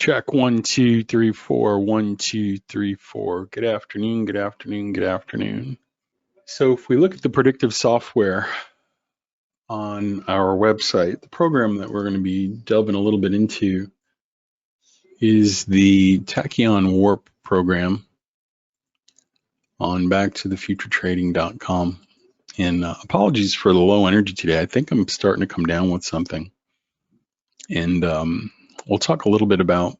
Check 1, 2, 3, 4, 1, 2, 3, 4. Good afternoon, good afternoon, good afternoon. So if we look at the predictive software on our website, the program that we're going to be delving a little bit into is the TachEon Warp program on backtothefuturetrading.com. And apologies for the low energy today. I think I'm starting to come down with something. And we'll talk a little bit about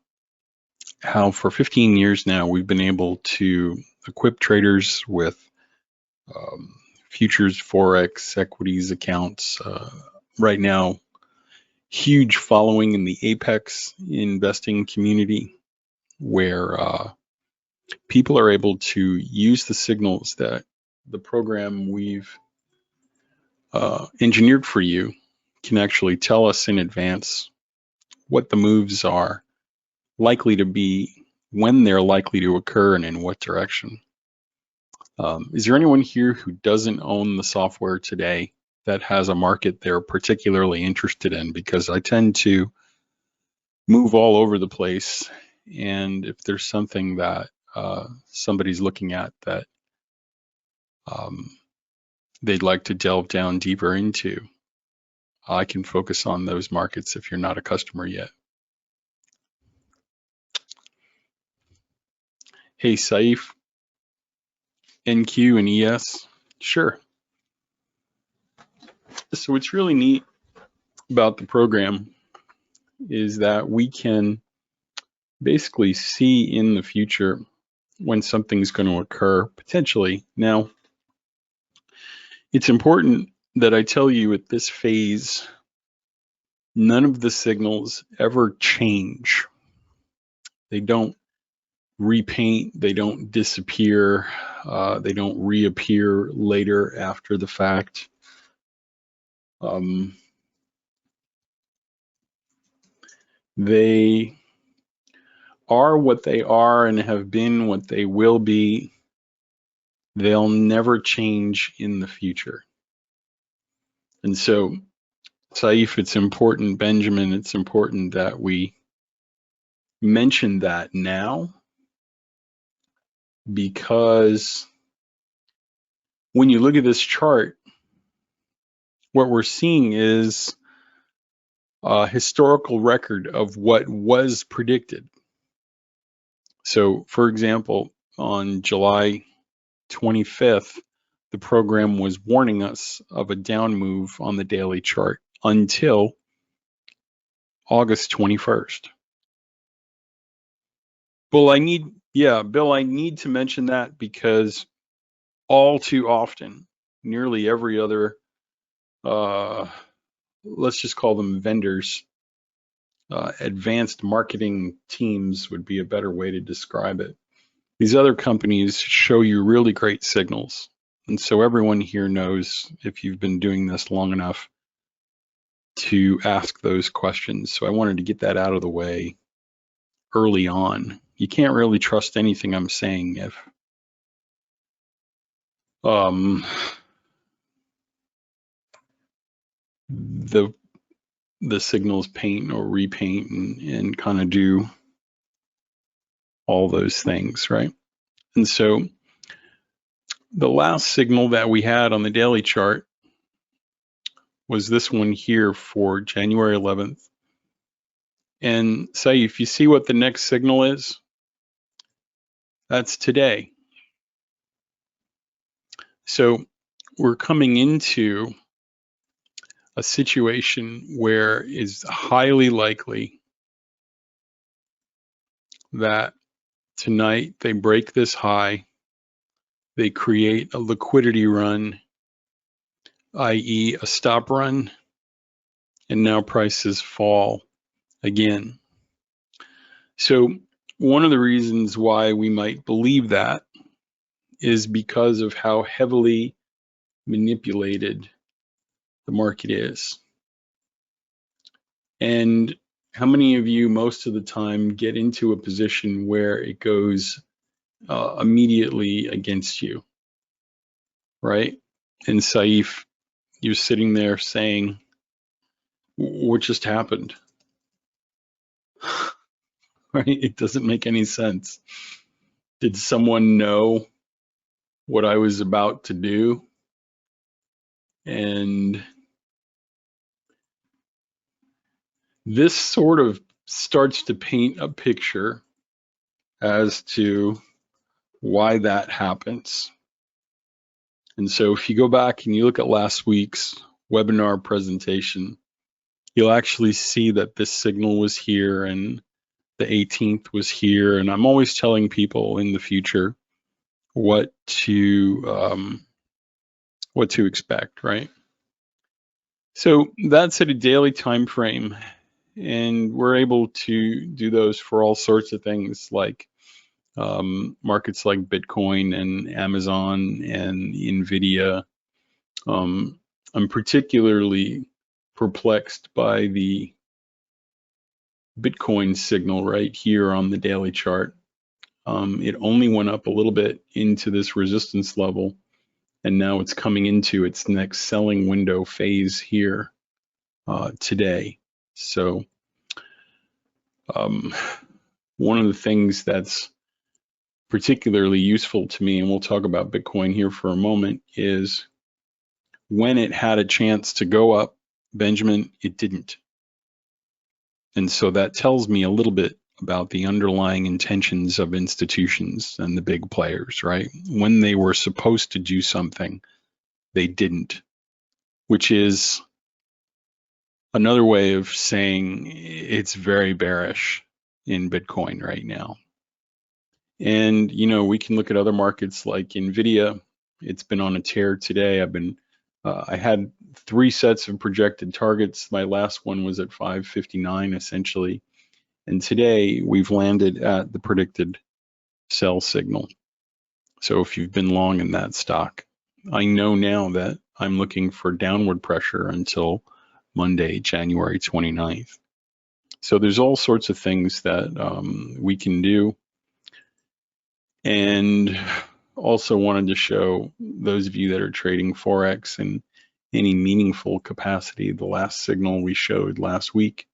how for 15 years now we've been able to equip traders with futures, forex, equities accounts. Right now, huge following in the Apex investing community where people are able to use the signals that the program we've engineered for you can actually tell us in advance what the moves are likely to be, when they're likely to occur, and in what direction. Is there anyone here who doesn't own the software today that has a market they're particularly interested in? Because I tend to move all over the place, and if there's something that somebody's looking at that they'd like to delve down deeper into, I can focus on those markets if you're not a customer yet. Hey, Saif, NQ and ES, sure. So what's really neat about the program is that we can basically see in the future when something's going to occur, potentially. Now, it's important that I tell you at this phase, none of the signals ever change. They don't repaint, they don't disappear, they don't reappear later after the fact. They are what they are and have been what they will be. They'll never change in the future. And so, Saif, it's important, Benjamin, it's important that we mention that now, because when you look at this chart, what we're seeing is a historical record of what was predicted. So, for example, on July 25th, the program was warning us of a down move on the daily chart until August 21st. Bill, I need to mention that because all too often, nearly every other, let's just call them vendors, advanced marketing teams would be a better way to describe it. These other companies show you really great signals. And so everyone here knows, if you've been doing this long enough, to ask those questions. So I wanted to get that out of the way early on. You can't really trust anything I'm saying if the signals paint or repaint and kind of do all those things, right? And so the last signal that we had on the daily chart was this one here for January 11th. And say, if you see what the next signal is, that's today. So we're coming into a situation where it's highly likely that tonight they break this high, they create a liquidity run, i.e. a stop run, and now prices fall again. So one of the reasons why we might believe that is because of how heavily manipulated the market is. And how many of you most of the time get into a position where it goes immediately against you, right? And Saif, you're sitting there saying, what just happened? right? It doesn't make any sense. Did someone know what I was about to do? And this sort of starts to paint a picture as to why that happens. And so if you go back and you look at last week's webinar presentation, you'll actually see that this signal was here and the 18th was here. And I'm always telling people in the future what to expect, right? So that's at a daily time frame, and we're able to do those for all sorts of things like markets like Bitcoin and Amazon and Nvidia. I'm particularly perplexed by the Bitcoin signal right here on the daily chart. It only went up a little bit into this resistance level, and now it's coming into its next selling window phase here today. So one of the things that's particularly useful to me, and we'll talk about Bitcoin here for a moment, is when it had a chance to go up, Benjamin, it didn't. And so that tells me a little bit about the underlying intentions of institutions and the big players, right? When they were supposed to do something, they didn't, which is another way of saying it's very bearish in Bitcoin right now. And, you know, we can look at other markets like Nvidia. It's been on a tear today. I had 3 sets of projected targets. My last one was at 559 essentially. And today we've landed at the predicted sell signal. So if you've been long in that stock, I know now that I'm looking for downward pressure until Monday, January 29th. So there's all sorts of things that we can do. And also wanted to show those of you that are trading forex in any meaningful capacity, the last signal we showed last week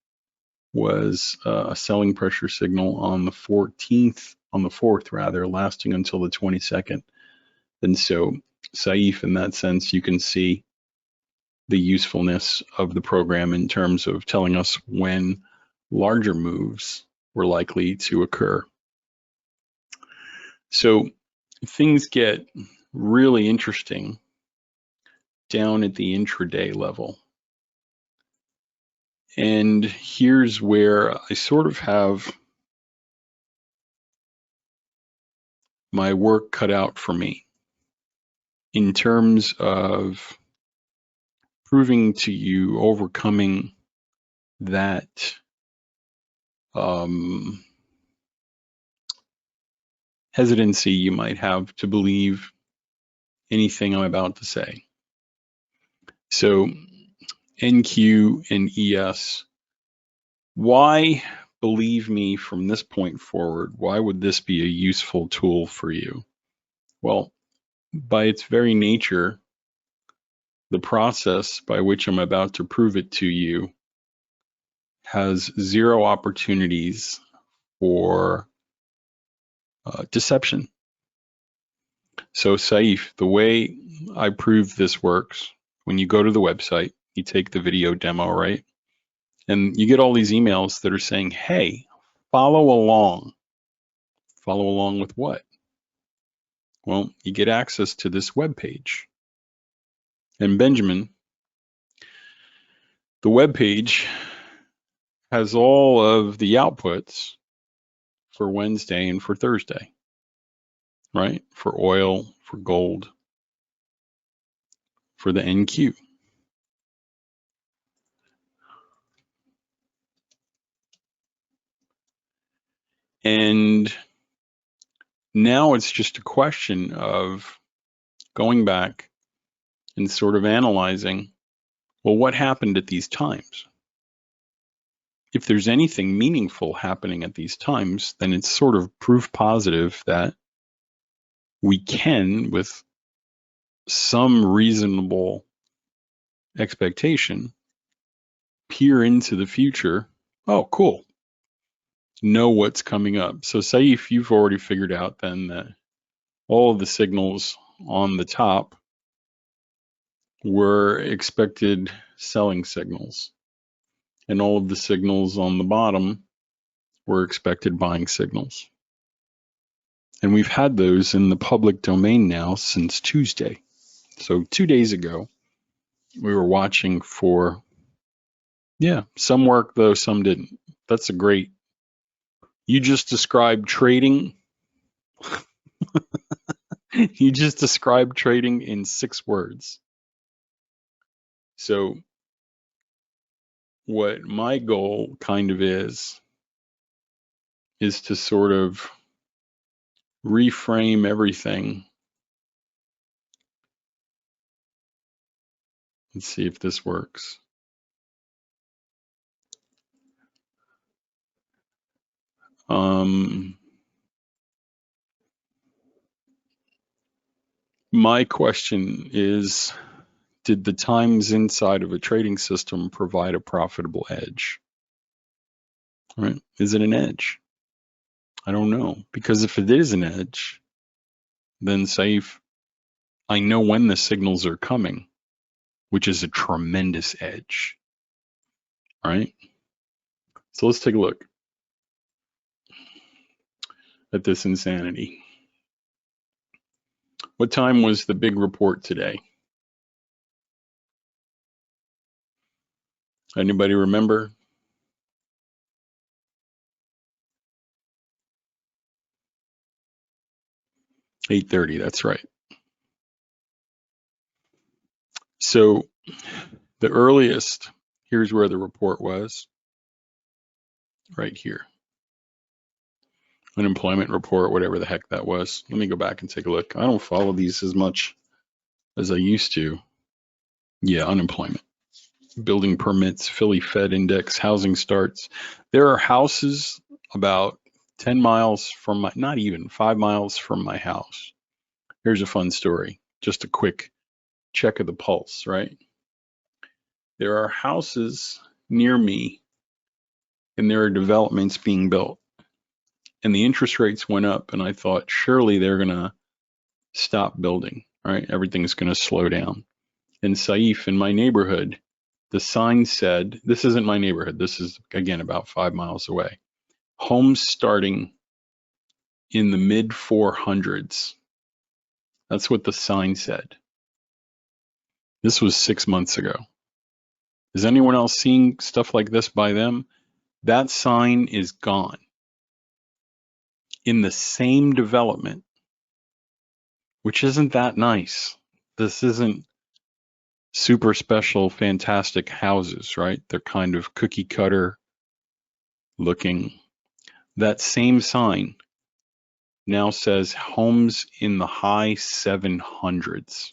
was a selling pressure signal on the 4th rather, lasting until the 22nd. And so, Saif, in that sense, you can see the usefulness of the program in terms of telling us when larger moves were likely to occur. So things get really interesting down at the intraday level. And here's where I sort of have my work cut out for me in terms of proving to you, overcoming that hesitancy you might have to believe anything I'm about to say. So NQ and ES, why, believe me, from this point forward, why would this be a useful tool for you? Well, by its very nature, the process by which I'm about to prove it to you has 0 opportunities for deception. So Saif, the way I prove this works, when you go to the website, you take the video demo, right? And you get all these emails that are saying, hey, follow along. Follow along with what? Well, you get access to this web page. And Benjamin, the web page has all of the outputs for Wednesday and for Thursday, right? For oil, for gold, for the NQ. And now it's just a question of going back and sort of analyzing, well, what happened at these times? If there's anything meaningful happening at these times, then it's sort of proof positive that we can, with some reasonable expectation, peer into the future. Oh, cool. know what's coming up. So Saif, you've already figured out then that all of the signals on the top were expected selling signals, and all of the signals on the bottom were expected buying signals. And we've had those in the public domain now since Tuesday. So 2 days ago, we were watching for, some work though, some didn't. That's a great, you just described trading. You just described trading in 6 words. So what my goal kind of is to sort of reframe everything. Let's see if this works. My question is, did the times inside of a trading system provide a profitable edge? Right? Is it an edge? I don't know. Because if it is an edge, then Saif, I know when the signals are coming, which is a tremendous edge. Right? So let's take a look at this insanity. What time was the big report today? Anybody remember? 8:30, that's right. So the earliest, here's where the report was, right here. Unemployment report, whatever the heck that was. Let me go back and take a look. I don't follow these as much as I used to. Yeah, unemployment. Building permits, Philly Fed Index, housing starts. There are houses about 10 miles from my, not even 5 miles from my house. Here's a fun story. Just a quick check of the pulse, right? There are houses near me and there are developments being built. And the interest rates went up, and I thought, surely they're going to stop building, right? Everything's going to slow down. And Saif, in my neighborhood, the sign said, this isn't my neighborhood. This is, again, about 5 miles away. Homes starting in the mid 400s. That's what the sign said. This was 6 months ago. Is anyone else seeing stuff like this by them? That sign is gone. In the same development, which isn't that nice. This isn't super special, fantastic houses, right? They're kind of cookie cutter looking. That same sign now says homes in the high 700s.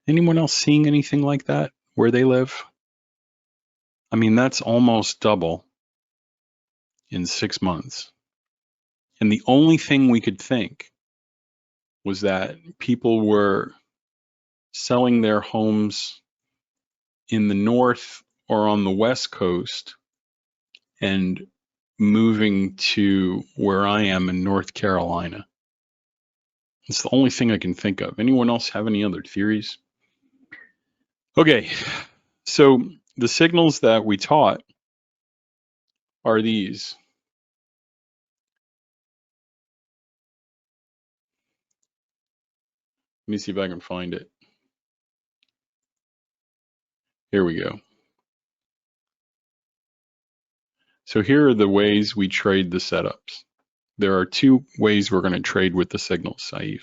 Anyone else seeing anything like that where they live? I mean, that's almost double in 6 months. And the only thing we could think was that people were selling their homes in the north or on the west coast and moving to where I am in North Carolina. It's the only thing I can think of. Anyone else have any other theories? Okay, so the signals that we taught are these. Let me see if I can find it. Here we go. So here are the ways we trade the setups. There are 2 ways we're going to trade with the signals, Saif.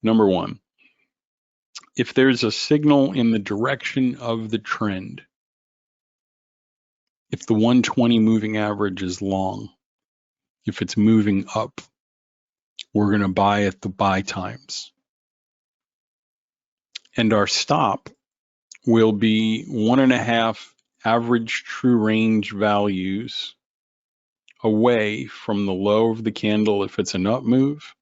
Number 1, if there's a signal in the direction of the trend, if the 120 moving average is long, if it's moving up, we're going to buy at the buy times. And our stop will be 1.5 average true range values away from the low of the candle if it's an up move,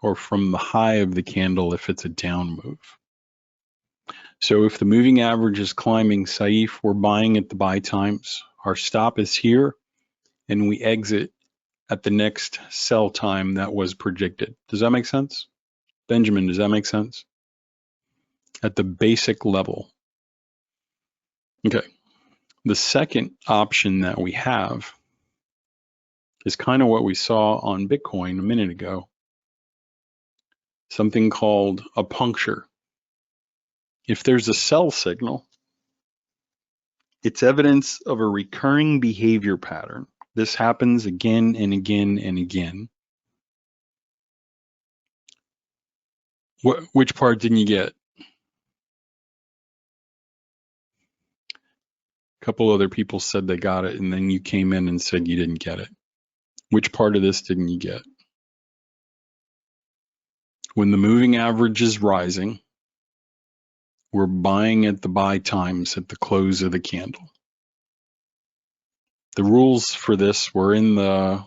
or from the high of the candle if it's a down move. So if the moving average is climbing, Saif, we're buying at the buy times. Our stop is here, and we exit at the next sell time that was predicted. Does that make sense? Benjamin, does that make sense? At the basic level. Okay. The second option that we have is kind of what we saw on Bitcoin a minute ago. Something called a puncture. If there's a sell signal, it's evidence of a recurring behavior pattern. This happens again and again and again. Which part didn't you get? A couple other people said they got it, and then you came in and said you didn't get it. Which part of this didn't you get? When the moving average is rising, we're buying at the buy times at the close of the candle. The rules for this were in the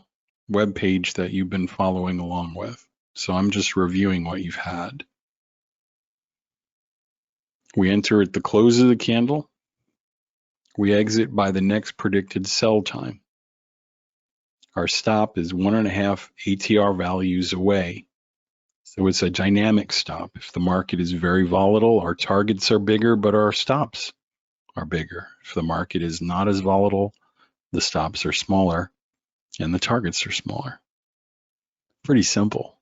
web page that you've been following along with. So I'm just reviewing what you've had. We enter at the close of the candle. We exit by the next predicted sell time. Our stop is 1.5 ATR values away. So it's a dynamic stop. If the market is very volatile, our targets are bigger, but our stops are bigger. If the market is not as volatile, the stops are smaller and the targets are smaller. Pretty simple.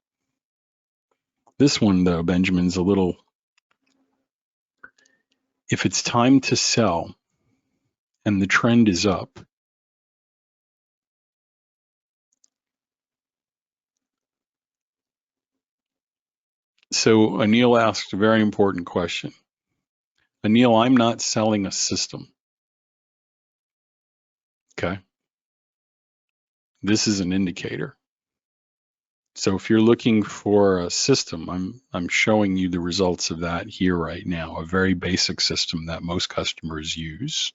This one, though, Benjamin's a little, if it's time to sell and the trend is up, so Anil asked a very important question. Anil, I'm not selling a system. Okay. This is an indicator. So if you're looking for a system, I'm showing you the results of that here right now, a very basic system that most customers use.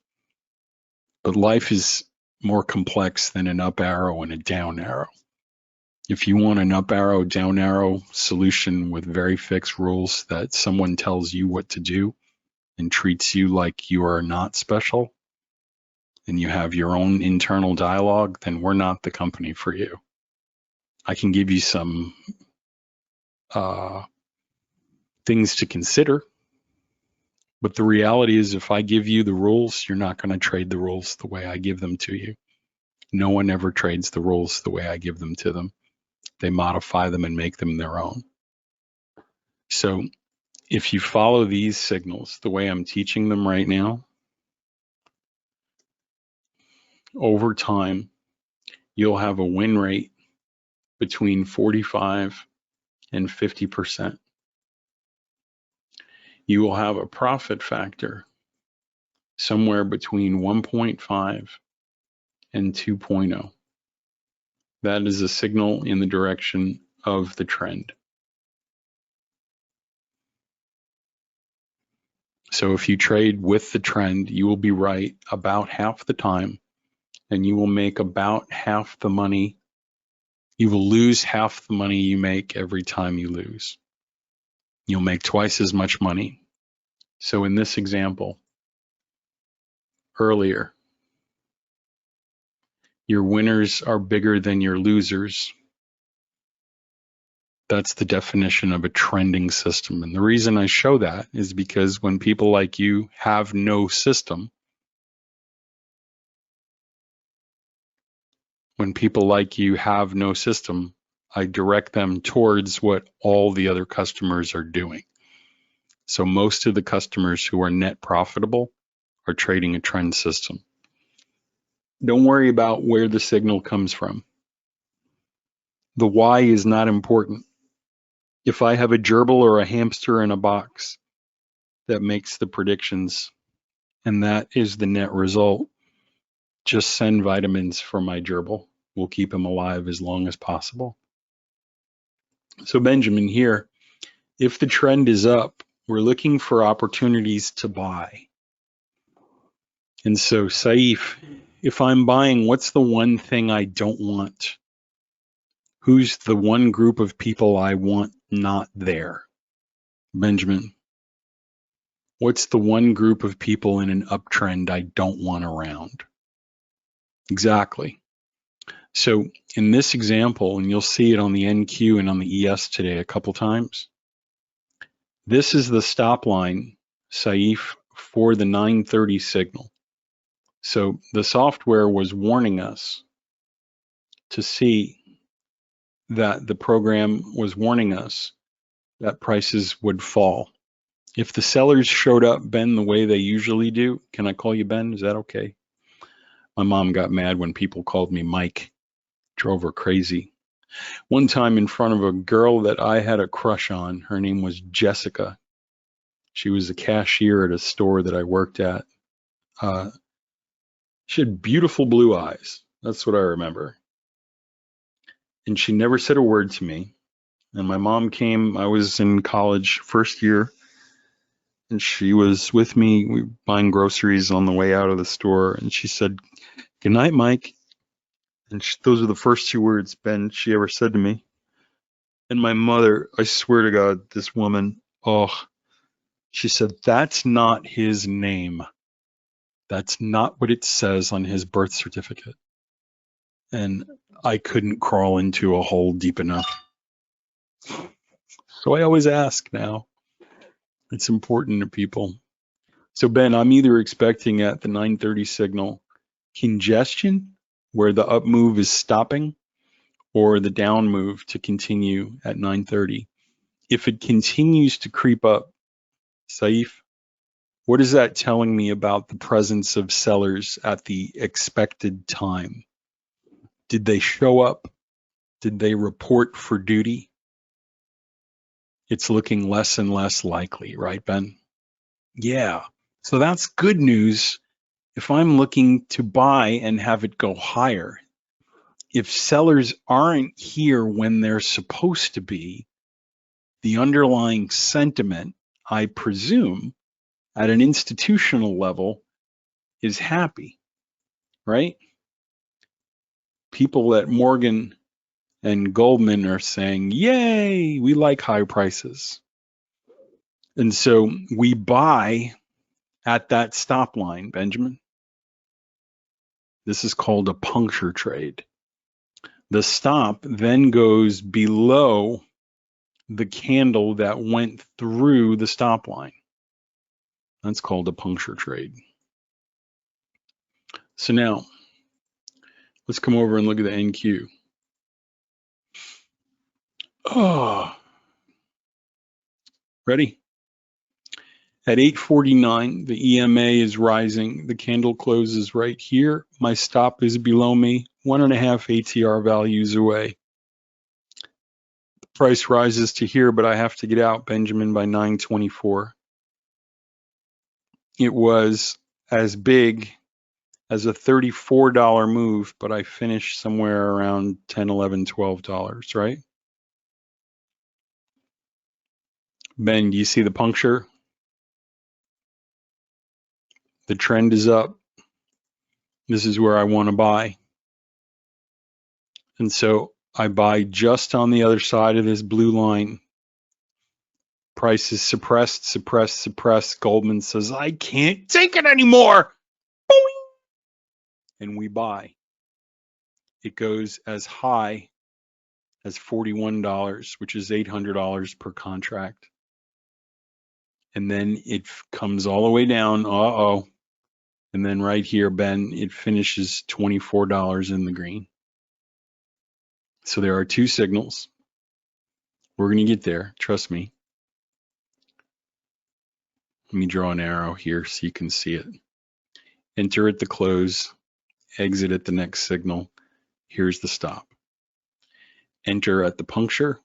But life is more complex than an up arrow and a down arrow. If you want an up arrow, down arrow solution with very fixed rules that someone tells you what to do and treats you like you are not special, and you have your own internal dialogue, then we're not the company for you. I can give you some things to consider, but the reality is if I give you the rules, you're not going to trade the rules the way I give them to you. No one ever trades the rules the way I give them to them. They modify them and make them their own. So if you follow these signals the way I'm teaching them right now, over time, you'll have a win rate between 45 and 50%. You will have a profit factor somewhere between 1.5 and 2.0. That is a signal in the direction of the trend. So if you trade with the trend, you will be right about half the time, and you will make about half the money. You will lose half the money you make every time you lose. You'll make twice as much money. So in this example, earlier, your winners are bigger than your losers. That's the definition of a trending system. And the reason I show that is because when people like you have no system, I direct them towards what all the other customers are doing. So most of the customers who are net profitable are trading a trend system. Don't worry about where the signal comes from. The why is not important. If I have a gerbil or a hamster in a box that makes the predictions, and that is the net result, just send vitamins for my gerbil. We'll keep him alive as long as possible. So Benjamin here, if the trend is up, we're looking for opportunities to buy. And so Saif, if I'm buying, what's the one thing I don't want? Who's the one group of people I want not there? Benjamin, what's the one group of people in an uptrend I don't want around? Exactly. So in this example, and you'll see it on the NQ and on the ES today a couple times, this is the stop line, Saif, for the 930 signal. So the software was warning us to see that the program was warning us that prices would fall. If the sellers showed up, Ben, the way they usually do, can I call you Ben? Is that okay? My mom got mad when people called me Mike. Drove her crazy. One time in front of a girl that I had a crush on, her name was Jessica. She was a cashier at a store that I worked at. She had beautiful blue eyes. That's what I remember. And she never said a word to me. And my mom came, I was in college first year, and she was with me. We were buying groceries on the way out of the store. And she said, "Good night, Mike." And those are the first two words, Ben, she ever said to me. And my mother, I swear to God, this woman, oh, she said, "That's not his name. That's not what it says on his birth certificate." And I couldn't crawl into a hole deep enough. So I always ask now. It's important to people. So Ben, I'm either expecting at the 930 signal congestion where the up move is stopping, or the down move to continue at 930. If it continues to creep up, Saif, what is that telling me about the presence of sellers at the expected time? Did they show up? Did they report for duty? It's looking less and less likely, right, Ben? Yeah. So that's good news if I'm looking to buy and have it go higher. If sellers aren't here when they're supposed to be, the underlying sentiment, I presume, at an institutional level is happy, right? People at Morgan and Goldman are saying, "Yay, we like high prices." And so we buy at that stop line, Benjamin. This is called a puncture trade. The stop then goes below the candle that went through the stop line. That's called a puncture trade. So now let's come over and look at the NQ. Oh, ready? At 8:49, the EMA is rising. The candle closes right here. My stop is below me, 1.5 ATR values away. The price rises to here, but I have to get out, Benjamin, by 9:24. It was as big as a $34 move, but I finished somewhere around $10, $11, $12, right? Ben, do you see the puncture? The trend is up. This is where I want to buy. And so I buy just on the other side of this blue line. Price is suppressed, suppressed, suppressed. Goldman says, "I can't take it anymore." Boing! And we buy. It goes as high as $41, which is $800 per contract. And then it comes all the way down. Uh-oh. And then right here, Ben, it finishes $24 in the green. So there are two signals. We're going to get there. Trust me. Let me draw an arrow here so you can see it. Enter at the close, exit at the next signal. Here's the stop. Enter at the puncture,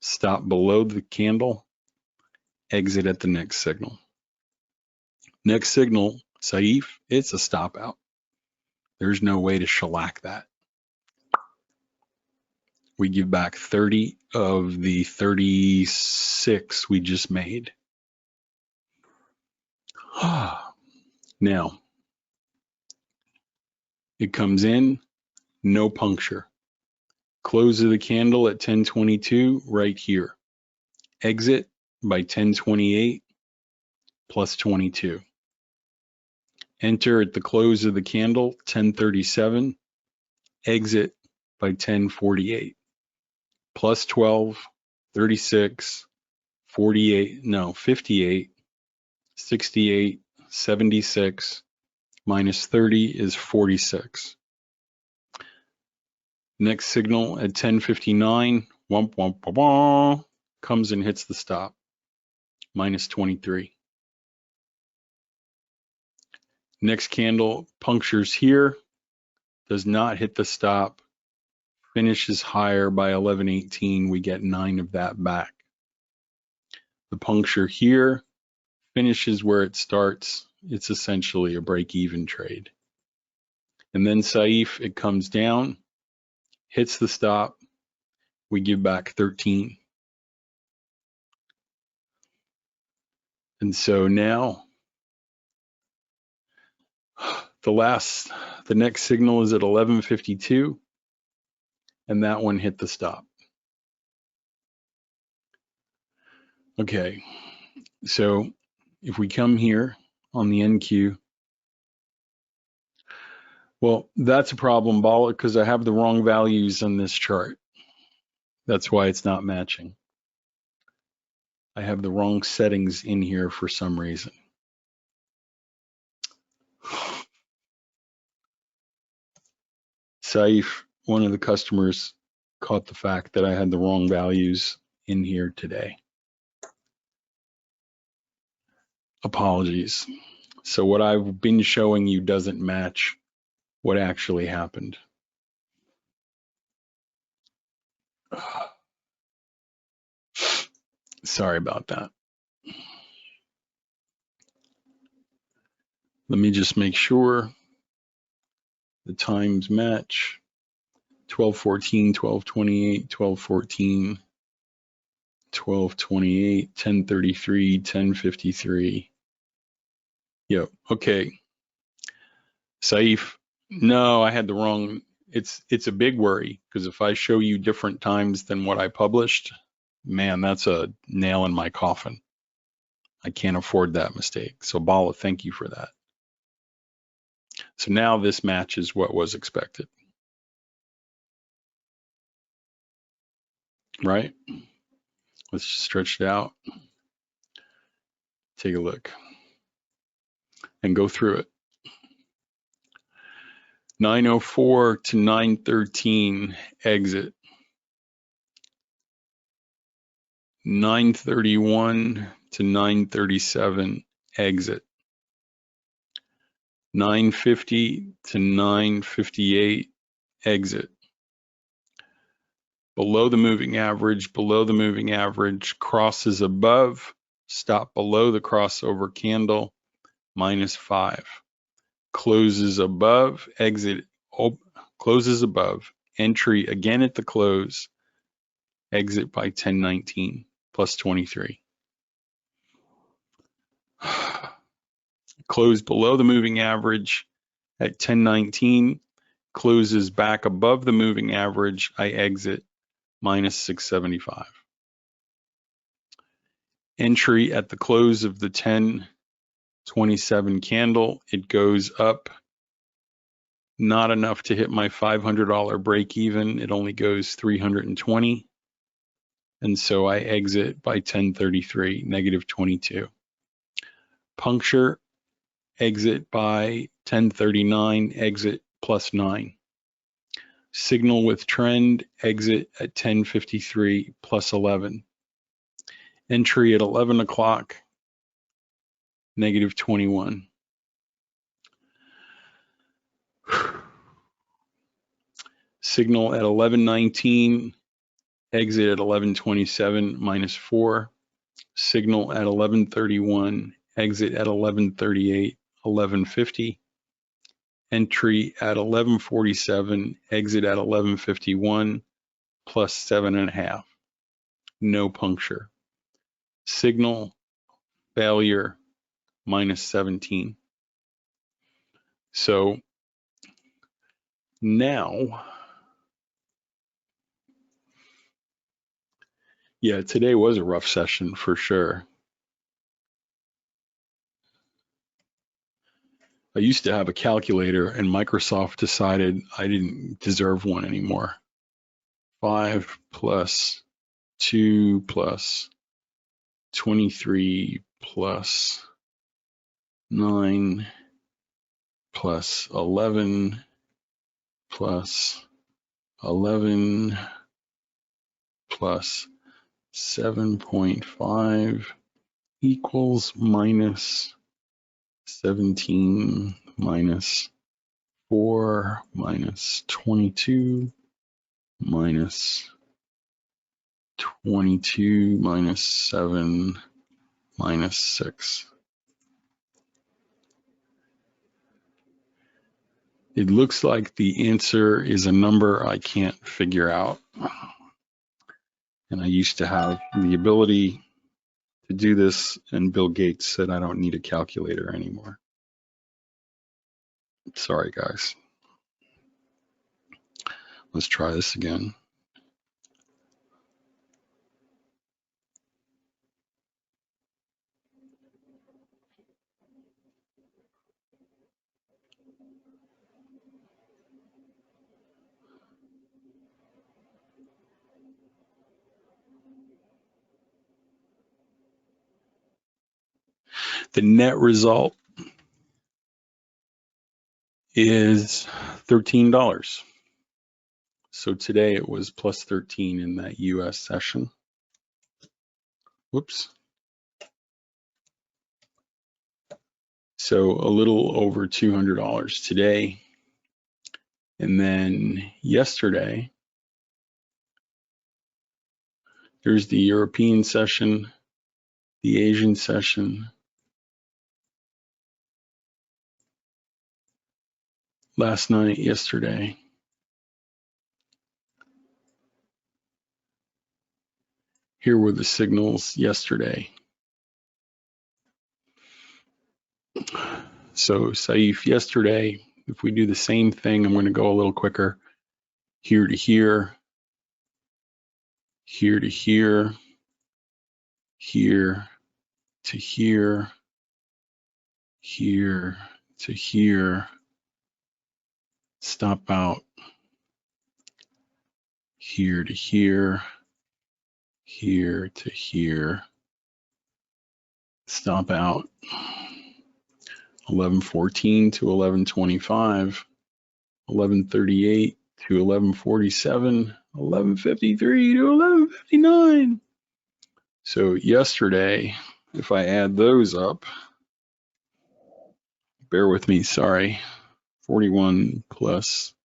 stop below the candle, exit at the next signal. Next signal, Saif, it's a stop out. There's no way to shellac that. We give back 30 of the 36 we just made. Now, it comes in, no puncture. Close of the candle at 10:22 right here. Exit by 10:28 plus 22. Enter at the close of the candle, 10:37, exit by 10:48. Plus 12, 36, 48, no, 58, 68, 76, minus 30 is 46. Next signal at 10:59, womp, womp, womp, womp, comes and hits the stop, minus 23. Next candle punctures here, does not hit the stop, finishes higher by 11:18. We get 9 of that back. The puncture here finishes where it starts. It's essentially a break-even trade. And then Saif, it comes down, hits the stop. We give back 13. And so now the next signal is at 11:52, and that one hit the stop. Okay, so if we come here on the NQ, well, that's a problem, Bala, because I have the wrong values on this chart. That's why it's not matching. I have the wrong settings in here for some reason. Saif, one of the customers, caught the fact that I had the wrong values in here today. Apologies. So what I've been showing you doesn't match what actually happened. Sorry about that. Let me just make sure the times match. 12:14, 12:28, 12:14, 12:28, 10:33, 10:53. Yep, okay. Saif, no, I had the wrong, it's a big worry, because if I show you different times than what I published, man, that's a nail in my coffin. I can't afford that mistake. So Bala, thank you for that. So now this matches what was expected. Right? Let's just stretch it out. Take a look and go through it. 9:04 to 9:13 exit. 9:31 to 9:37 exit. 9:50 to 9:58 exit. Below the moving average, crosses above, stop below the crossover candle, -5. Closes above, exit, closes above, entry again at the close, exit by 10:19, plus 23. Close below the moving average at 10:19, closes back above the moving average, I exit, -675. Entry at the close of the 10:27 candle, it goes up, not enough to hit my $500 break even, it only goes 320, and so I exit by 10:33, -22. Puncture, exit by 10:39, exit +9. Signal with trend, exit at 10:53, +11. Entry at 11 o'clock, -21. Signal at 11:19, exit at 11:27, -4. Signal at 11:31, exit at 11:38, 11:50. Entry at 11:47, exit at 11:51, +7.5. No puncture. Signal failure, -17. So now, yeah, today was a rough session for sure. I used to have a calculator, and Microsoft decided I didn't deserve one anymore. 5 plus 2 plus 23 plus 9 plus 11 plus 11 plus 7.5 equals minus 17 minus 4 minus 22 minus 22 minus 7 minus 6. It looks like the answer is a number I can't figure out. And I used to have the ability to do this, and Bill Gates said I don't need a calculator anymore. Sorry, guys. Let's try this again. The net result is $13. So today it was plus 13 in that US session. Whoops. So a little over $200 today. And then yesterday, there's the European session, the Asian session. Last night, yesterday. Here were the signals yesterday. So Saif, yesterday, if we do the same thing, I'm going to go a little quicker. Here to here, here to here, here to here, here to here, stop out, here to here, here to here, stop out, 11:14 to 11:25, 11:38 to 11:47, 11:53 to 11:59. So yesterday, if I add those up, bear with me, sorry, 41 plus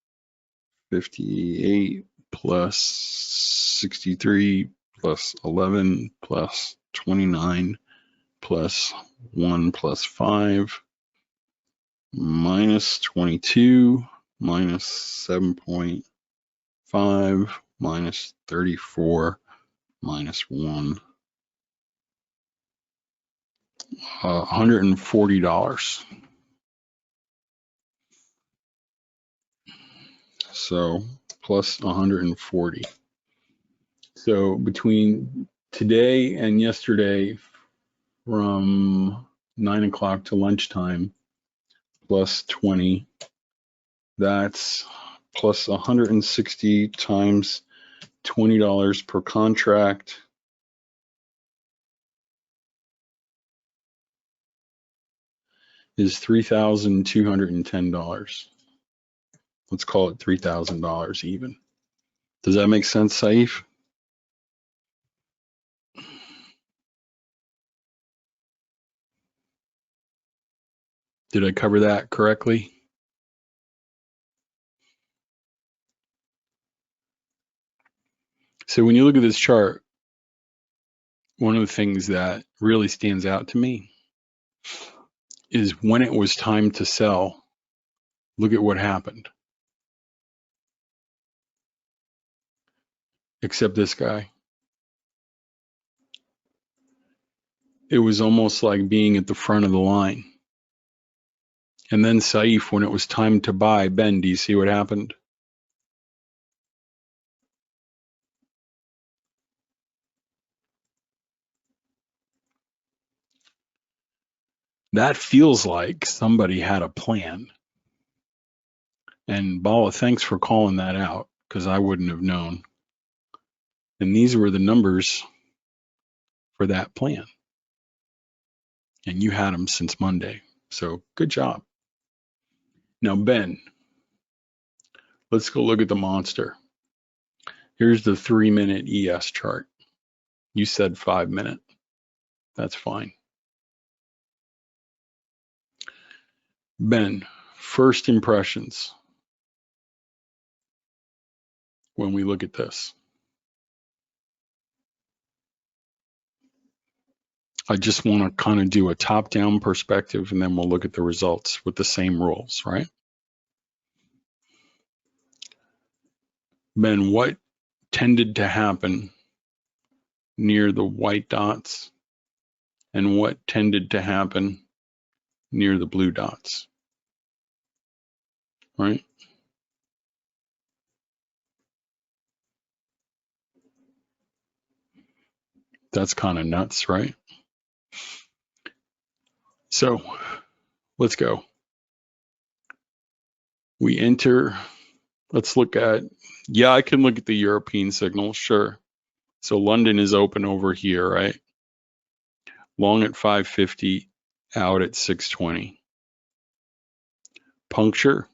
58 plus 63 plus 11 plus 29 plus 1 plus 5 minus 22 minus 7.5 minus 34 minus 1. $140. So plus 140. So between today and yesterday, from 9 o'clock to lunchtime, plus 20, that's plus 160 times $20 per contract. Is $3,210. Let's call it $3,000 even. Does that make sense, Saif? Did I cover that correctly? So when you look at this chart, one of the things that really stands out to me is when it was time to sell, look at what happened. Except this guy. It was almost like being at the front of the line. And then Saif, when it was time to buy, Ben, do you see what happened? That feels like somebody had a plan. And Bala, thanks for calling that out, because I wouldn't have known. And these were the numbers for that plan. And you had them since Monday. So good job. Now, Ben, let's go look at the monster. Here's the 3-minute ES chart. You said 5-minute. That's fine. Ben, first impressions when we look at this. I just want to kind of do a top-down perspective, and then we'll look at the results with the same rules, right? Ben, what tended to happen near the white dots and what tended to happen near the blue dots, right? That's kind of nuts, right? So let's go. We enter, let's look at, yeah, I can look at the European signal, sure. So London is open over here, right? Long at 550, out at 620. Puncture,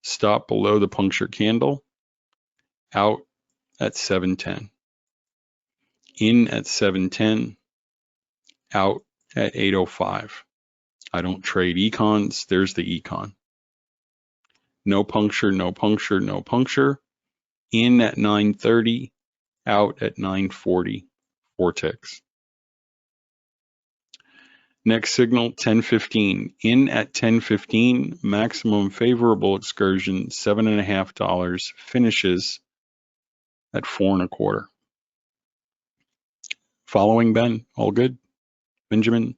stop below the puncture candle, out at 710. In at 710, out at 805. I don't trade econs, there's the econ. No puncture, no puncture, no puncture. In at 930, out at 940, 4 ticks. Next signal, 1015. In at 1015, maximum favorable excursion, $7.50, finishes at 4.25. Following, Ben? All good? Benjamin?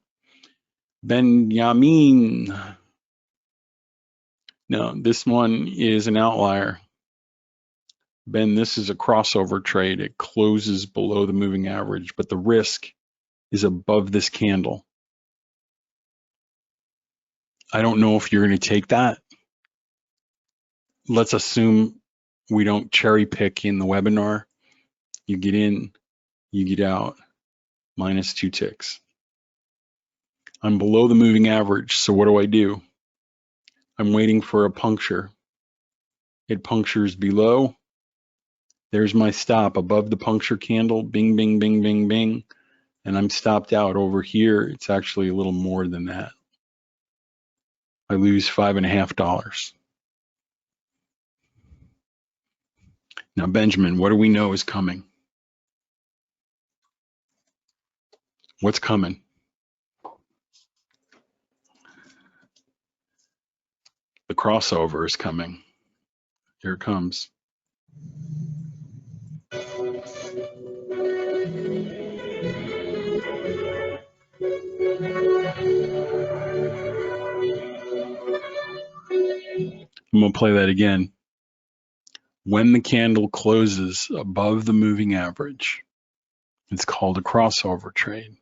Benjamin. No, this one is an outlier. Ben, this is a crossover trade. It closes below the moving average, but the risk is above this candle. I don't know if you're going to take that. Let's assume we don't cherry pick in the webinar. You get in, you get out, minus 2 ticks. I'm below the moving average, so what do? I'm waiting for a puncture. It punctures below. There's my stop above the puncture candle, bing, bing, bing, bing, bing. And I'm stopped out over here. It's actually a little more than that. I lose $5.50. Now, Benjamin, what do we know is coming? What's coming? The crossover is coming. Here it comes. I'm going to play that again. When the candle closes above the moving average, it's called a crossover trade.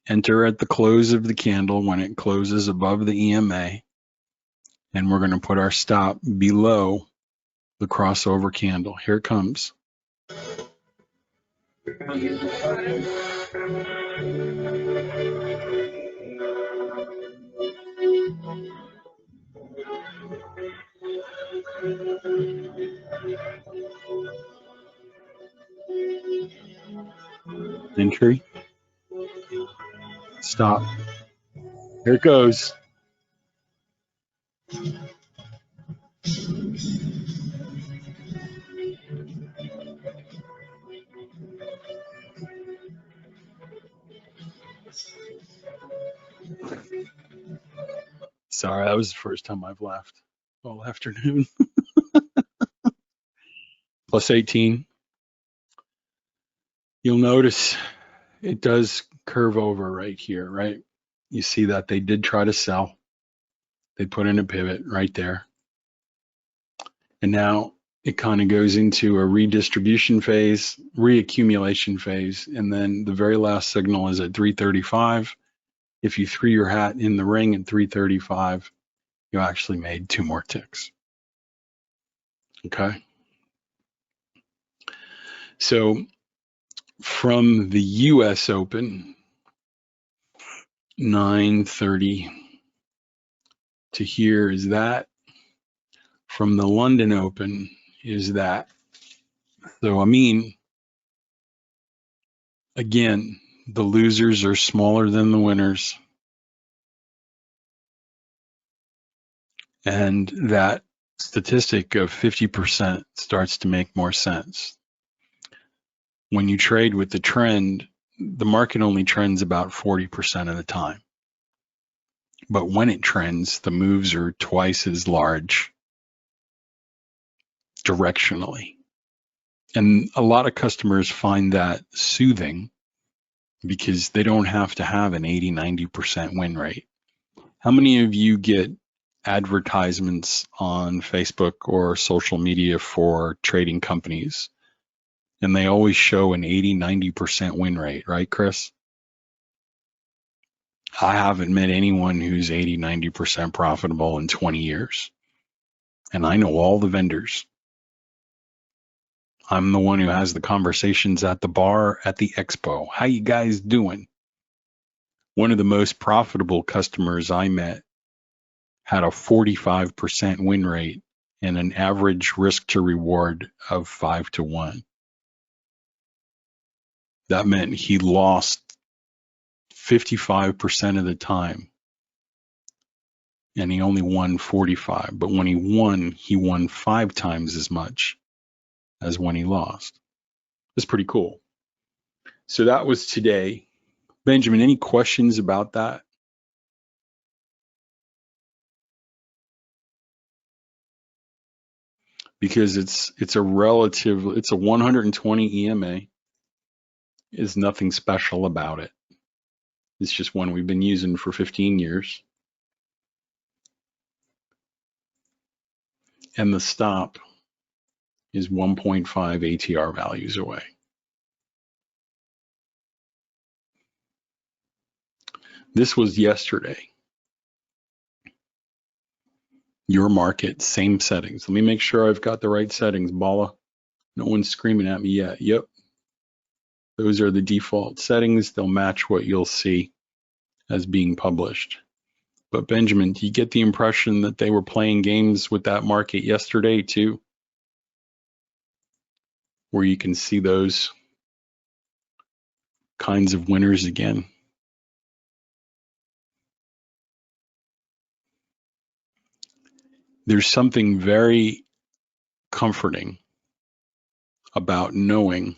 Enter at the close of the candle when it closes above the EMA, and we're going to put our stop below the crossover candle. Here it comes. Entry. Stop. Here it goes. Sorry, that was the first time I've laughed all afternoon. Plus 18. You'll notice it does curve over right here, right? You see that they did try to sell. They put in a pivot right there. And now it kind of goes into a redistribution phase, reaccumulation phase, and then the very last signal is at 335. if you threw your hat in the ring at 335, you actually made 2 more ticks. Okay. So from the US Open, 930 to here is that. From the London Open is that. So, I mean, again, the losers are smaller than the winners. And that statistic of 50% starts to make more sense. When you trade with the trend, the market only trends about 40% of the time. But when it trends, the moves are twice as large directionally. And a lot of customers find that soothing because they don't have to have an 80, 90% win rate. How many of you get advertisements on Facebook or social media for trading companies? And they always show an 80, 90% win rate, right, Chris? I haven't met anyone who's 80, 90% profitable in 20 years. And I know all the vendors. I'm the one who has the conversations at the bar at the expo. How you guys doing? One of the most profitable customers I met had a 45% win rate and an average risk to reward of 5 to 1. That meant he lost 55% of the time and he only won 45. But when he won 5 times as much as when he lost. It's pretty cool. So that was today. Benjamin, any questions about that? Because it's a 120 EMA. Is nothing special about it. It's just one we've been using for 15 years. And the stop is 1.5 ATR values away. This was yesterday. Your market, same settings. Let me make sure I've got the right settings, Bala. No one's screaming at me yet. Yep. Those are the default settings. They'll match what you'll see as being published. But Benjamin, do you get the impression that they were playing games with that market yesterday too? Where you can see those kinds of winners again? There's something very comforting about knowing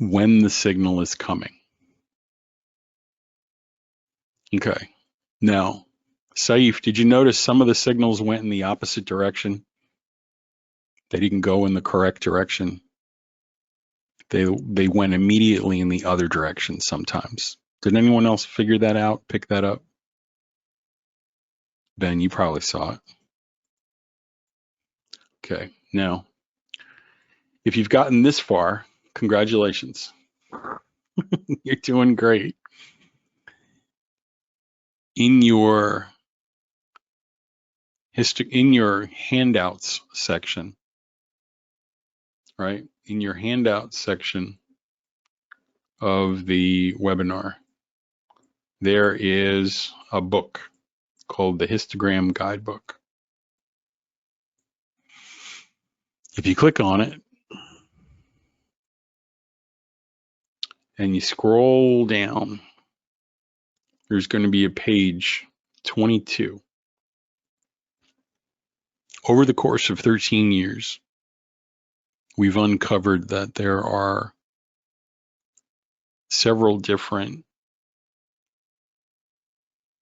when the signal is coming. Okay. Now, Saif, did you notice some of the signals went in the opposite direction? They didn't go in the correct direction. They went immediately in the other direction sometimes. Did anyone else figure that out, pick that up? Ben, you probably saw it. Okay. Now, if you've gotten this far, congratulations. You're doing great. In your handouts section, right? In your handouts section of the webinar, there is a book called the Histogram Guidebook. If you click on it and you scroll down, there's going to be a page 22. Over the course of 13 years, we've uncovered that there are several different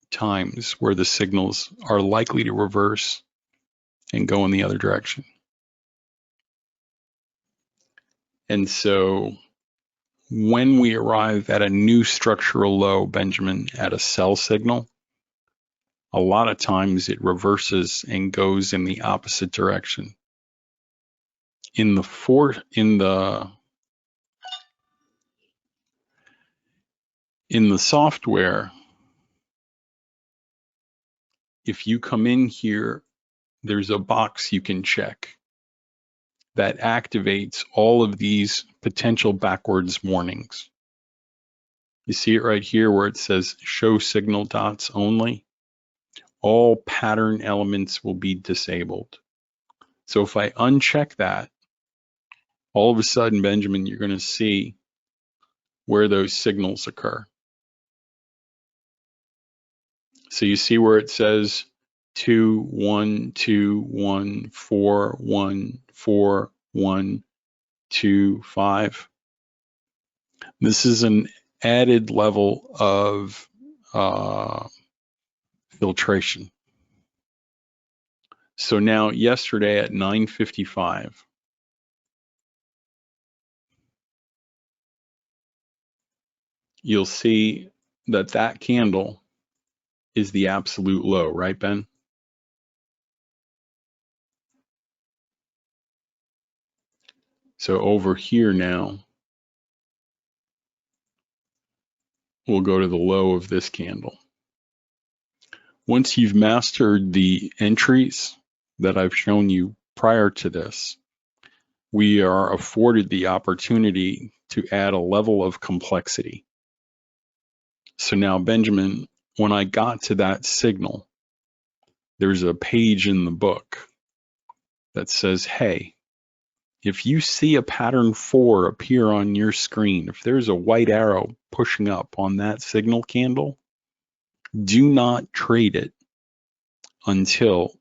times where the signals are likely to reverse and go in the other direction. And so when we arrive at a new structural low, Benjamin, at a sell signal, a lot of times it reverses and goes in the opposite direction. In the In the software, if you come in here, there's a box you can check that activates all of these potential backwards warnings. You see it right here where it says show signal dots only. All pattern elements will be disabled. So if I uncheck that, all of a sudden, Benjamin, you're going to see where those signals occur. So you see where it says 2, 1, 2, 1, 4, 1, 4, 1, 2, 5. This is an added level of filtration. So now yesterday at 9:55, you'll see that that candle is the absolute low, right, Ben? So over here now, we'll go to the low of this candle. Once you've mastered the entries that I've shown you prior to this, we are afforded the opportunity to add a level of complexity. So now, Benjamin, when I got to that signal, there's a page in the book that says, hey, if you see a pattern 4 appear on your screen, if there's a white arrow pushing up on that signal candle, do not trade it until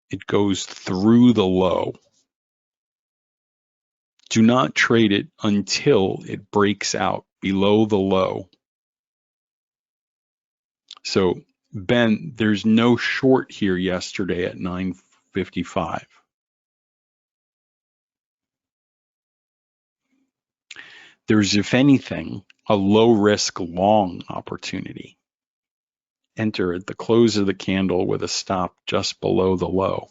it goes through the low. Do not trade it until it breaks out below the low. So, Ben, there's no short here yesterday at 9:55. There's, if anything, a low risk long opportunity. Enter at the close of the candle with a stop just below the low.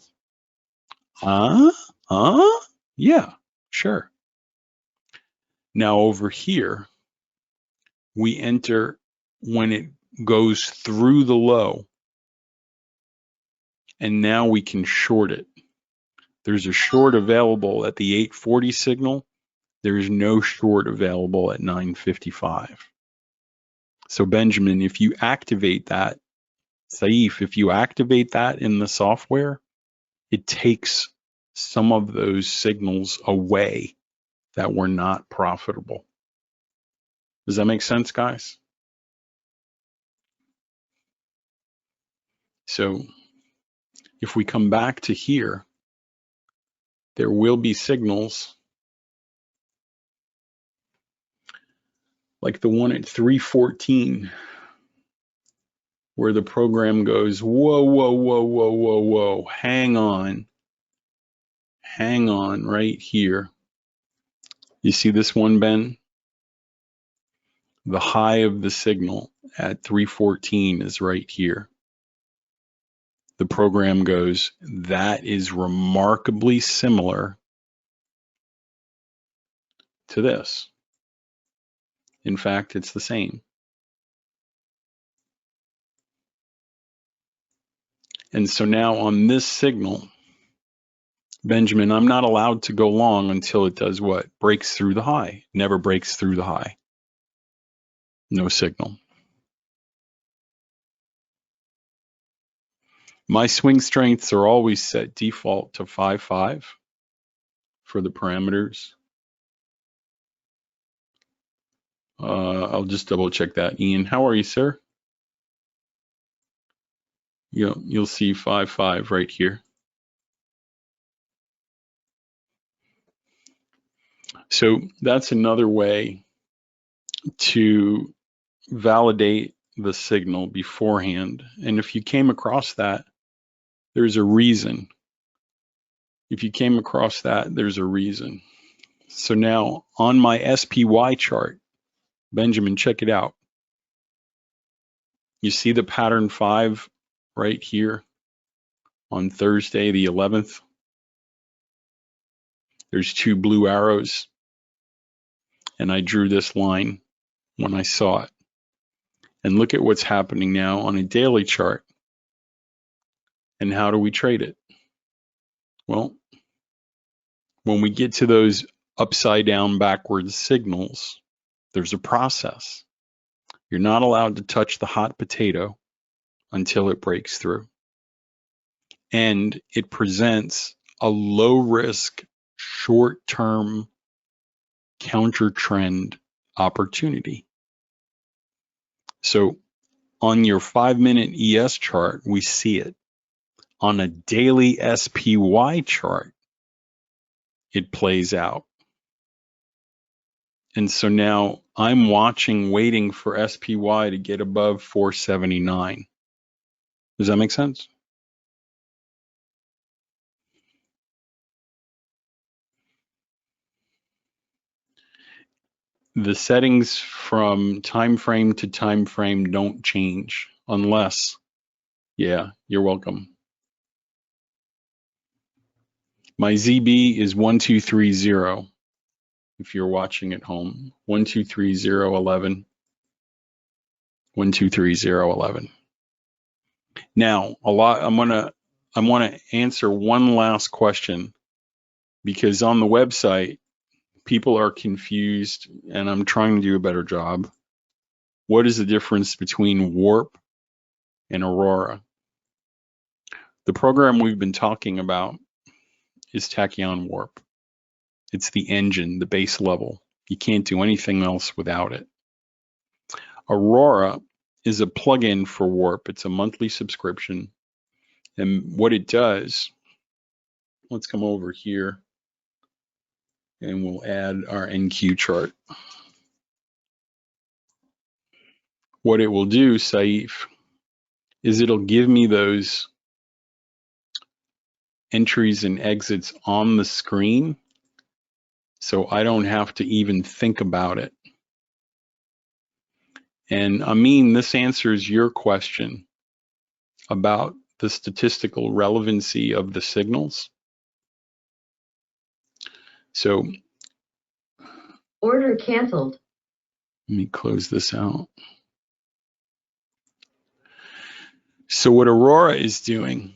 Yeah, sure. Now over here, we enter when it goes through the low, and now we can short it. There's a short available at the 8:40 signal. There's no short available at 9:55. So Benjamin, if you activate that, Saif, if you activate that in the software, it takes some of those signals away that were not profitable. Does that make sense, guys? So if we come back to here, there will be signals like the one at 3:14 where the program goes, whoa, whoa, whoa, whoa, whoa, whoa, hang on right here. You see this one, Ben? The high of the signal at 3:14 is right here. The program goes, that is remarkably similar to this. In fact, it's the same. And so now on this signal, Benjamin, I'm not allowed to go long until it does what? Breaks through the high. Never breaks through the high. No signal. My swing strengths are always set default to 5.5 for the parameters. I'll just double check that. Ian, how are you, sir? You'll see 5.5 right here. So that's another way to validate the signal beforehand. And if you came across that, there's a reason. If you came across that, there's a reason. So now on my SPY chart, Benjamin, check it out. You see the pattern 5 right here on Thursday, the 11th? There's 2 blue arrows, and I drew this line when I saw it. And look at what's happening now on a daily chart. And how do we trade it? Well, when we get to those upside down backwards signals, there's a process. You're not allowed to touch the hot potato until it breaks through. And it presents a low risk, short term counter trend opportunity. So on your 5-minute ES chart, we see it. On a daily SPY chart, it plays out. And so now I'm watching, waiting for SPY to get above 479. Does that make sense? The settings from time frame to time frame don't change unless, yeah, you're welcome. My ZB is 1230 if you're watching at home. 123011. 123011. Now, I want to answer one last question, because on the website people are confused and I'm trying to do a better job. What is the difference between Warp and Aurora? The program we've been talking about is TachEon Warp. It's the engine, the base level. You can't do anything else without it. Aurora is a plugin for Warp. It's a monthly subscription. And what it does, let's come over here and we'll add our NQ chart. What it will do, Saif, is it'll give me those entries and exits on the screen, so I don't have to even think about it. And Amin, this answers your question about the statistical relevancy of the signals. So, order canceled. Let me close this out. So what Aurora is doing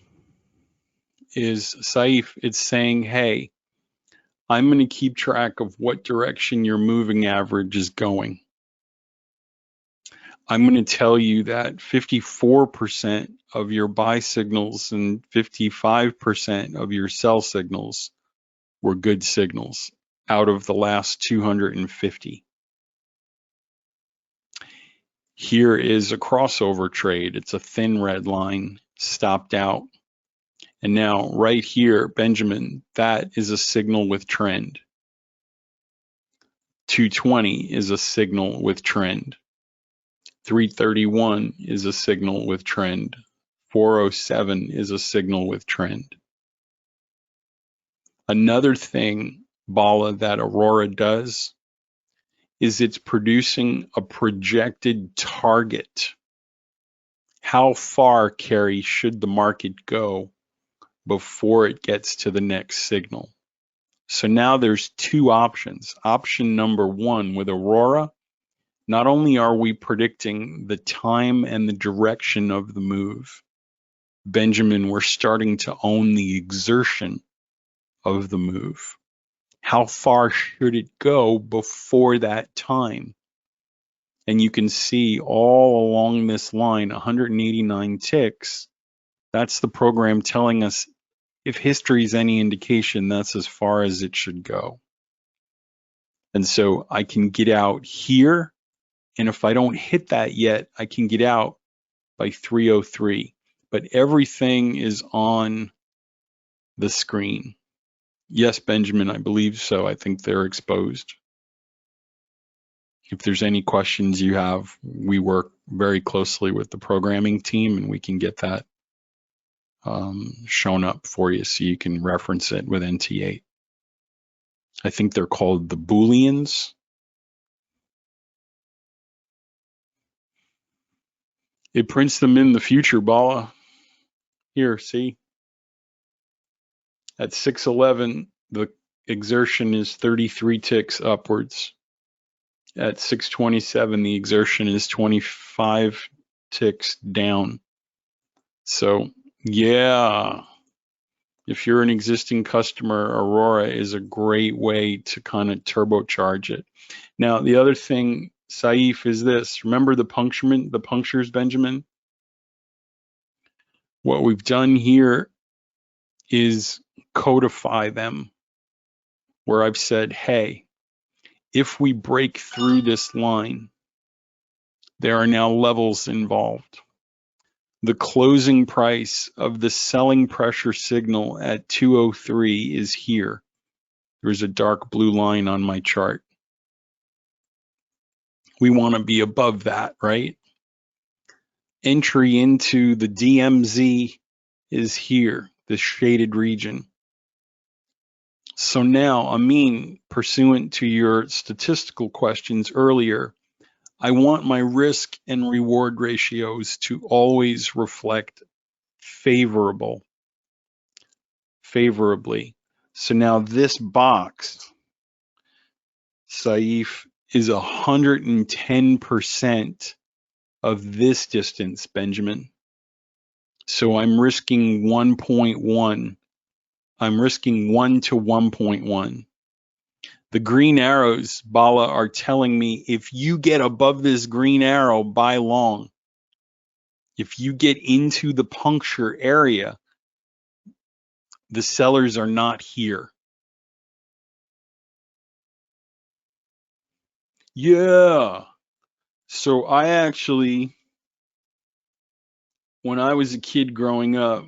is, Saif, it's saying, hey, I'm going to keep track of what direction your moving average is going. I'm going to tell you that 54% of your buy signals and 55% of your sell signals were good signals out of the last 250. Here is a crossover trade. It's a thin red line, stopped out. And now right here, Benjamin, that is a signal with trend. 220 is a signal with trend. 331 is a signal with trend. 407 is a signal with trend. Another thing, Bala, that Aurora does is it's producing a projected target. How far, Carrie, should the market go before it gets to the next signal? So now there's two options. Option number one with Aurora, not only are we predicting the time and the direction of the move, Benjamin, we're starting to own the exertion of the move. How far should it go before that time? And you can see all along this line, 189 ticks. That's the program telling us, if history is any indication, that's as far as it should go. And so I can get out here, and if I don't hit that yet, I can get out by 303. But everything is on the screen. Yes, Benjamin, I believe so. I think they're exposed. If there's any questions you have, we work very closely with the programming team, and we can get that shown up for you so you can reference it with NT8. I think they're called the Booleans. It prints them in the future, Bala. Here, see? At 611, the exertion is 33 ticks upwards. At 627, the exertion is 25 ticks down. So yeah, if you're an existing customer, Aurora is a great way to kind of turbocharge it. Now, the other thing, Saif, is this. Remember the punctures, Benjamin? What we've done here is codify them, where I've said, hey, if we break through this line, there are now levels involved. The closing price of the selling pressure signal at 203 is here. There's a dark blue line on my chart. We want to be above that, right? Entry into the DMZ is here, this shaded region. So now, Amin, pursuant to your statistical questions earlier, I want my risk and reward ratios to always reflect favorably. So now this box, Saif, is 110% of this distance, Benjamin. So I'm risking 1.1. I'm risking 1 to 1.1. The green arrows, Bala, are telling me if you get above this green arrow, buy long. If you get into the puncture area, the sellers are not here. Yeah. So I actually, when I was a kid growing up,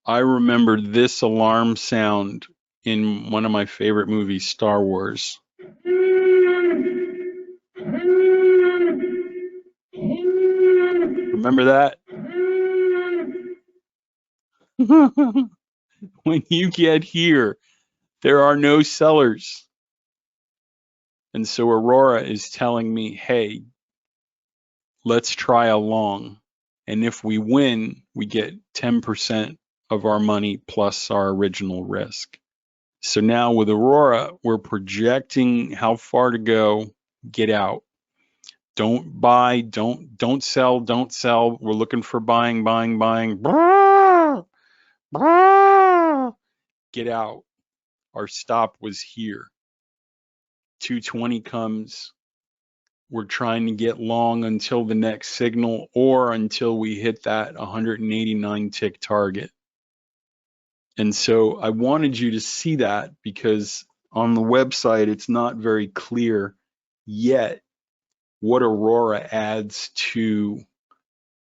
I remember this alarm sound in one of my favorite movies, Star Wars. Remember that? When you get here, there are no sellers. And so Aurora is telling me, hey, let's try a long. And if we win, we get 10% of our money plus our original risk. So now with Aurora, we're projecting how far to go, get out. Don't buy, don't sell. We're looking for buying. Get out. Our stop was here. 220 comes. We're trying to get long until the next signal or until we hit that 189 tick target. And so I wanted you to see that because on the website, it's not very clear yet what Aurora adds to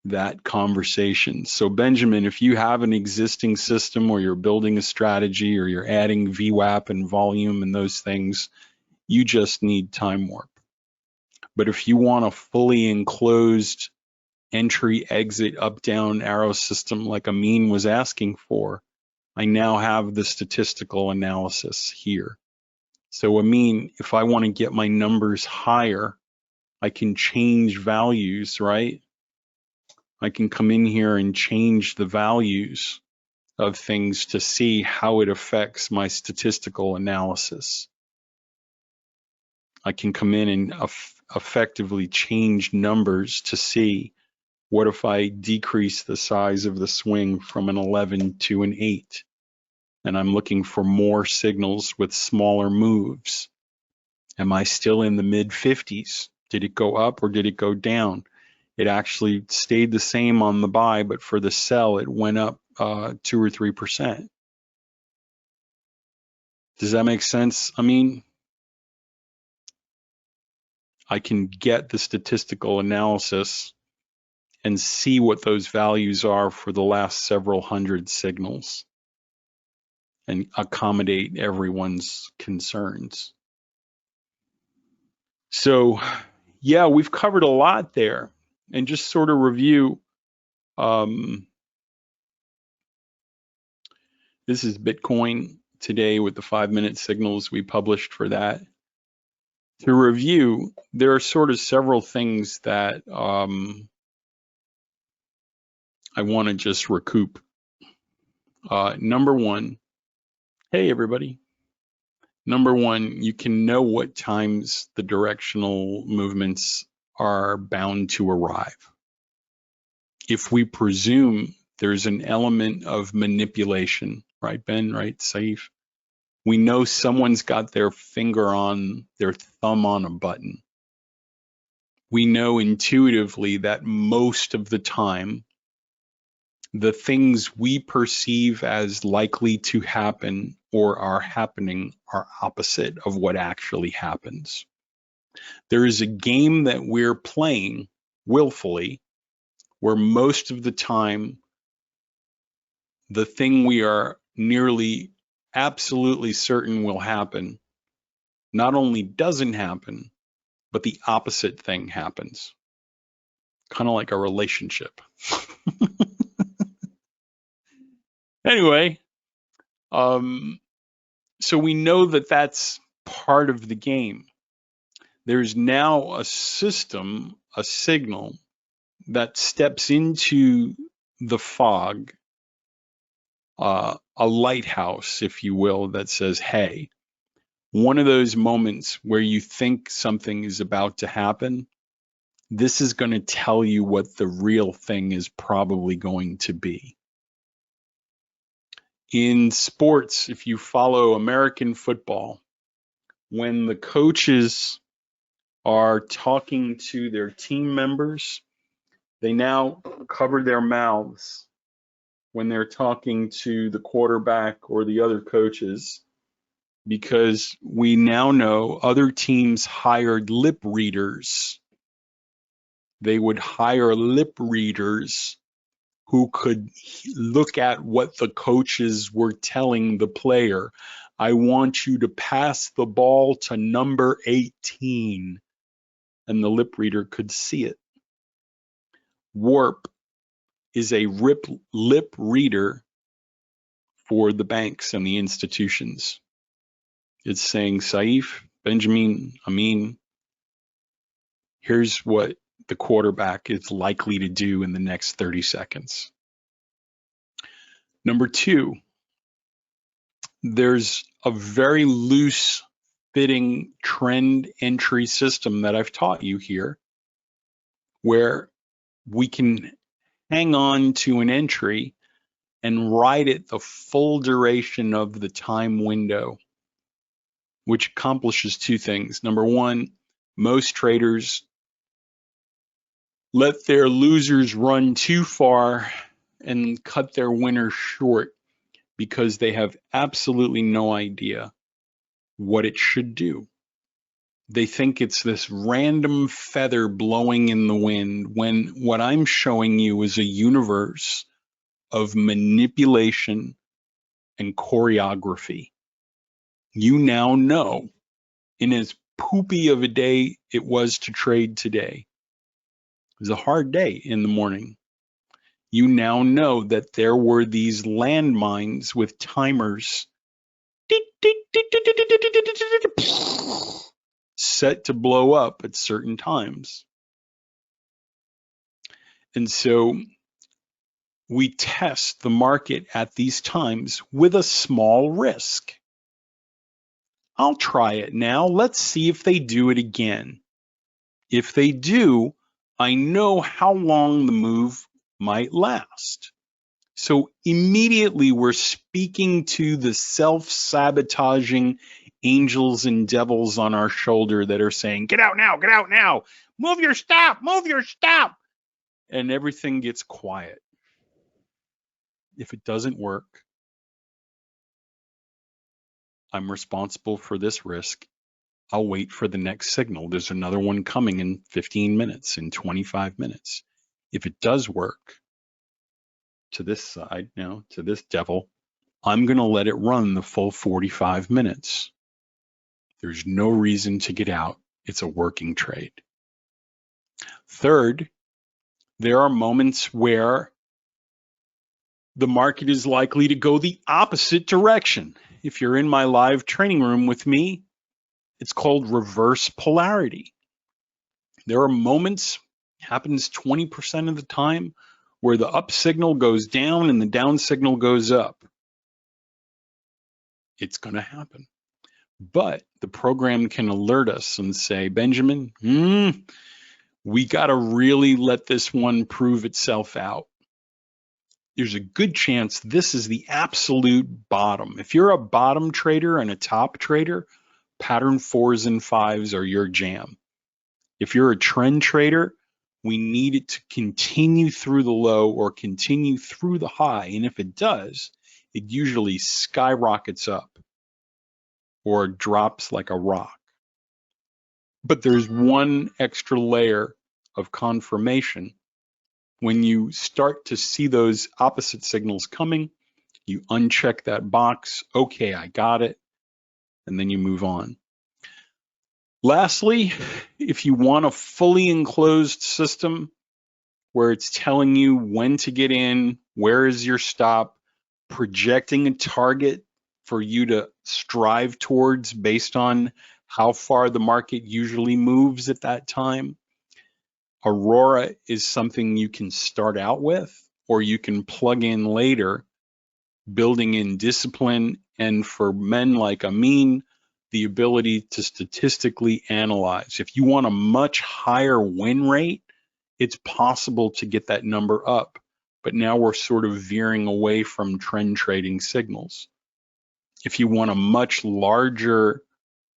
that conversation. So Benjamin, if you have an existing system or you're building a strategy or you're adding VWAP and volume and those things, you just need TimeWarp. But if you want a fully enclosed entry, exit, up, down arrow system like Amin was asking for, I now have the statistical analysis here. So Amin, if I want to get my numbers higher, I can change values, right? I can come in here and change the values of things to see how it affects my statistical analysis. I can come in and effectively change numbers to see what if I decrease the size of the swing from an 11 to an 8, and I'm looking for more signals with smaller moves. Am I still in the mid 50s? Did it go up or did it go down? It actually stayed the same on the buy, but for the sell, it went up 2 or 3%. Does that make sense? I mean, I can get the statistical analysis and see what those values are for the last several hundred signals and accommodate everyone's concerns. So, yeah, we've covered a lot there. And just sort of review, this is Bitcoin today with the 5-minute signals we published for that. To review, there are sort of several things that I want to just recoup. Number one, hey everybody. Number one, you can know what times the directional movements are bound to arrive. If we presume there's an element of manipulation, right, Ben, right, Saif? We know someone's got their thumb on a button. We know intuitively that most of the time, the things we perceive as likely to happen or are happening are opposite of what actually happens. There is a game that we're playing willfully where most of the time the thing we are nearly absolutely certain will happen not only doesn't happen, but the opposite thing happens. Kind of like a relationship. Anyway, so we know that that's part of the game. There's now a system, a signal that steps into the fog, a lighthouse, if you will, that says, hey, one of those moments where you think something is about to happen, this is going to tell you what the real thing is probably going to be. In sports, if you follow American football, when the coaches are talking to their team members, they now cover their mouths when they're talking to the quarterback or the other coaches, because we now know other teams hired lip readers. They would hire lip readers who could look at what the coaches were telling the player. I want you to pass the ball to number 18. And the lip reader could see it. Warp is a lip reader for the banks and the institutions. It's saying, Saif, Benjamin, Amin, here's what the quarterback is likely to do in the next 30 seconds. Number two, there's a very loose fitting trend entry system that I've taught you here, where we can hang on to an entry and ride it the full duration of the time window, which accomplishes two things. Number one, most traders let their losers run too far and cut their winners short because they have absolutely no idea what it should do. They think it's this random feather blowing in the wind, when what I'm showing you is a universe of manipulation and choreography. You now know, in as poopy of a day it was to trade today, it was a hard day in the morning. You now know that there were these landmines with timers set to blow up at certain times. And so we test the market at these times with a small risk. I'll try it now. Let's see if they do it again. If they do, I know how long the move might last. So immediately we're speaking to the self-sabotaging angels and devils on our shoulder that are saying, get out now, move your stop. And everything gets quiet. If it doesn't work, I'm responsible for this risk. I'll wait for the next signal. There's another one coming in 15 minutes, in 25 minutes. If it does work to this side, to this devil, I'm going to let it run the full 45 minutes. There's no reason to get out. It's a working trade. Third, there are moments where the market is likely to go the opposite direction. If you're in my live training room with me, it's called reverse polarity. There are moments, happens 20% of the time, where the up signal goes down and the down signal goes up. It's going to happen. But the program can alert us and say, Benjamin, we got to really let this one prove itself out. There's a good chance this is the absolute bottom. If you're a bottom trader and a top trader, pattern 4s and 5s are your jam. If you're a trend trader, we need it to continue through the low or continue through the high. And if it does, it usually skyrockets up or drops like a rock. But there's one extra layer of confirmation. When you start to see those opposite signals coming, you uncheck that box, okay, I got it, and then you move on. Lastly, if you want a fully enclosed system where it's telling you when to get in, where is your stop, projecting a target for you to strive towards based on how far the market usually moves at that time, Aurora is something you can start out with, or you can plug in later, building in discipline, and for men like Amin, the ability to statistically analyze. If you want a much higher win rate, it's possible to get that number up, but now we're sort of veering away from trend trading signals. If you want a much larger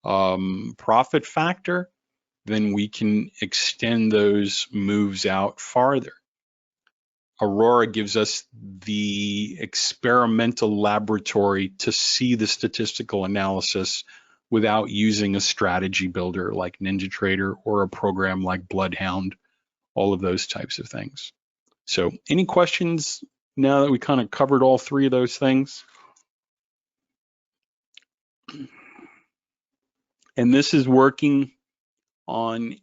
profit factor, then we can extend those moves out farther. Aurora gives us the experimental laboratory to see the statistical analysis without using a strategy builder like NinjaTrader or a program like Bloodhound, all of those types of things. So any questions now that we kind of covered all three of those things? And this is working on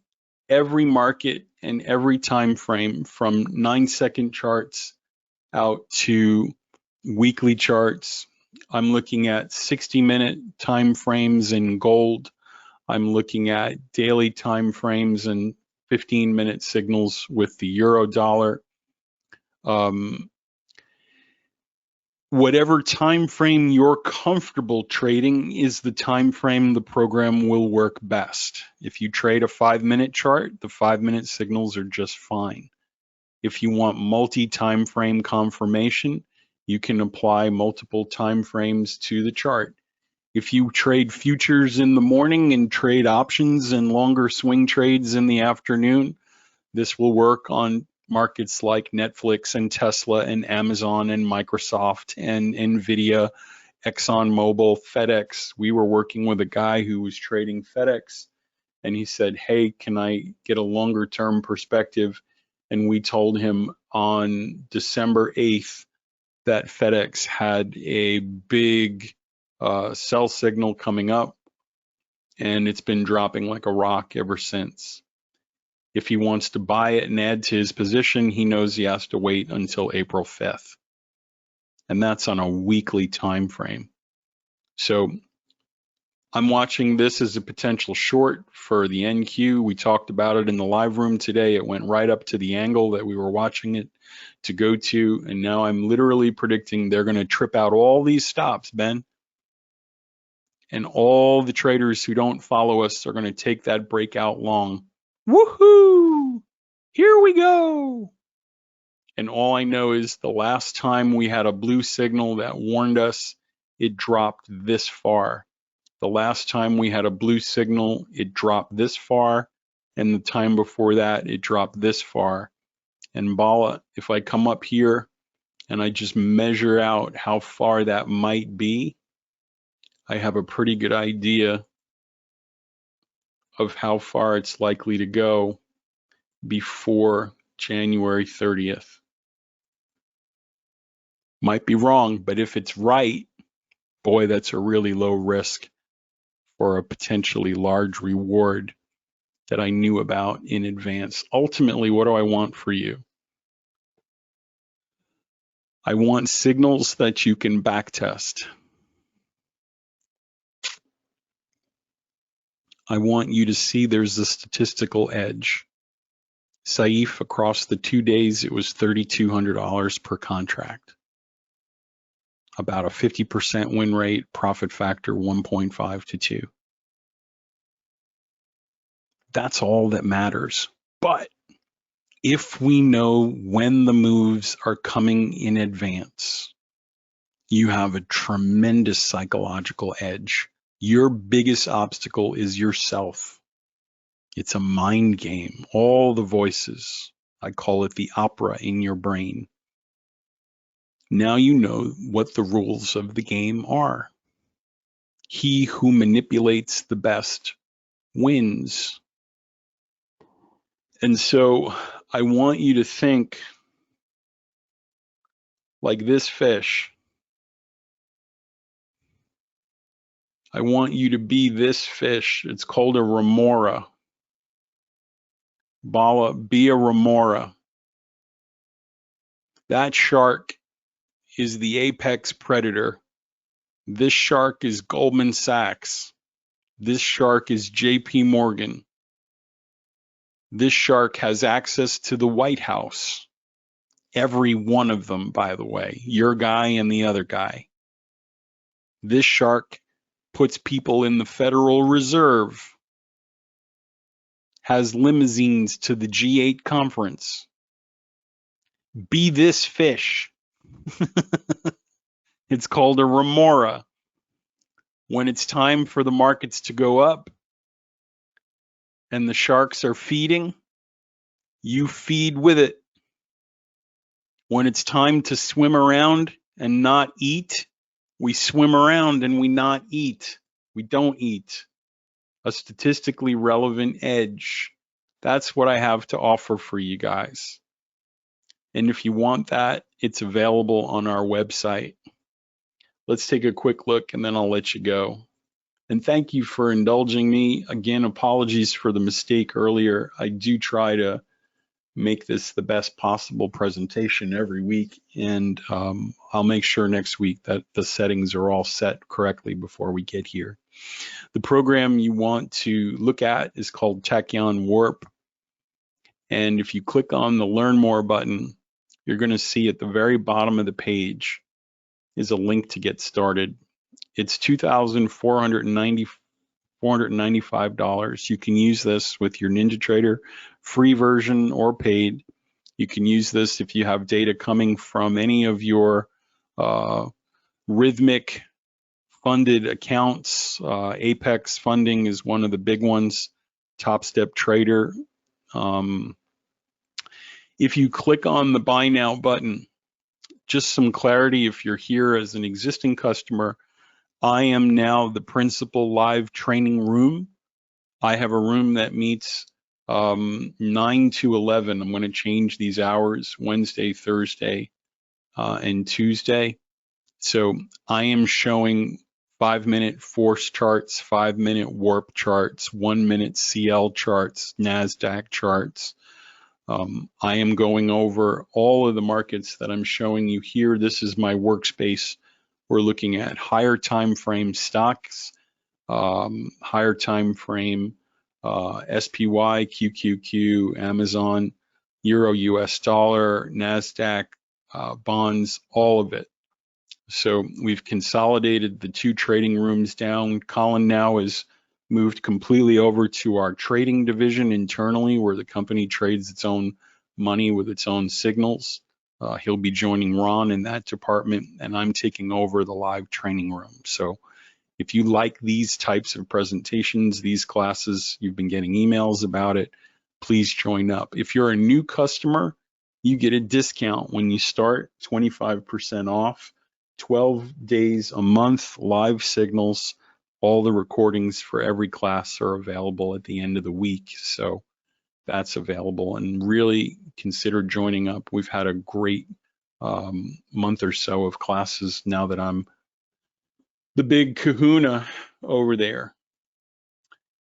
every market and every time frame, from 9-second charts out to weekly charts. I'm looking at 60-minute time frames in gold. I'm looking at daily time frames and 15-minute signals with the euro dollar. Whatever time frame you're comfortable trading is the time frame the program will work best. If you trade a 5-minute chart, the 5-minute signals are just fine. If you want multi-time frame confirmation, you can apply multiple time frames to the chart. If you trade futures in the morning and trade options and longer swing trades in the afternoon, this will work on markets like Netflix and Tesla and Amazon and Microsoft and Nvidia, ExxonMobil, FedEx. We were working with a guy who was trading FedEx, and he said, hey, can I get a longer term perspective? And we told him on December 8th that FedEx had a big sell signal coming up, and it's been dropping like a rock ever since. If he wants to buy it and add to his position, he knows he has to wait until April 5th. And that's on a weekly time frame. So I'm watching this as a potential short for the NQ. We talked about it in the live room today. It went right up to the angle that we were watching it to go to. And now I'm literally predicting they're going to trip out all these stops, Ben. And all the traders who don't follow us are going to take that breakout long. Woohoo! Here we go. And all I know is the last time we had a blue signal that warned us, it dropped this far. The last time we had a blue signal, it dropped this far. And the time before that, it dropped this far. And Bala, if I come up here and I just measure out how far that might be, I have a pretty good idea of how far it's likely to go before January 30th. Might be wrong, but if it's right, boy, that's a really low risk for a potentially large reward that I knew about in advance. Ultimately, what do I want for you? I want signals that you can backtest. I want you to see there's a statistical edge. Saif, across the 2 days, it was $3,200 per contract. about a 50% win rate, profit factor 1.5 to 2. That's all that matters. But if we know when the moves are coming in advance, you have a tremendous psychological edge. Your biggest obstacle is yourself. It's a mind game. All the voices, I call it the opera in your brain. Now you know what the rules of the game are. He who manipulates the best wins. And so I want you to think like this fish. I want you to be this fish. It's called a remora. Bala, be a remora. That shark is the apex predator. This shark is Goldman Sachs. This shark is JP Morgan. This shark has access to the White House. Every one of them, by the way, your guy and the other guy. This shark puts people in the Federal Reserve, has limousines to the G8 conference. Be this fish. It's called a remora. When it's time for the markets to go up and the sharks are feeding, you feed with it. When it's time to swim around and not eat, we swim around and we not eat. We don't eat. A statistically relevant edge. That's what I have to offer for you guys. And if you want that, it's available on our website. Let's take a quick look and then I'll let you go. And thank you for indulging me. Again, apologies for the mistake earlier. I do try to make this the best possible presentation every week, and I'll make sure next week that the settings are all set correctly before we get here. The program you want to look at is called TachEon Warp, and if you click on the Learn More button, you're going to see at the very bottom of the page is a link to get started. It's $2,495. You can use this with your NinjaTrader free version or paid. You can use this if you have data coming from any of your rhythmic funded accounts. Apex funding is one of the big ones. Top Step Trader. If you click on the Buy Now button, just some clarity, if you're here as an existing customer, I am now the principal live training room. I have a room that meets 9 to 11. I'm going to change these hours, Wednesday, Thursday, and Tuesday. So I am showing 5-minute force charts, 5-minute warp charts, 1-minute CL charts, NASDAQ charts. I am going over all of the markets that I'm showing you here. This is my workspace. We're looking at higher time frame stocks, higher time frame SPY, QQQ, Amazon, Euro US dollar, NASDAQ, bonds, all of it. So we've consolidated the 2 trading rooms down. Colin now has moved completely over to our trading division internally, where the company trades its own money with its own signals. He'll be joining Ron in that department, and I'm taking over the live training room. So if you like these types of presentations, these classes, you've been getting emails about it, please join up. If you're a new customer, you get a discount when you start, 25% off, 12 days a month, live signals. All the recordings for every class are available at the end of the week. So that's available, and really consider joining up. We've had a great month or so of classes now that I'm the big kahuna over there.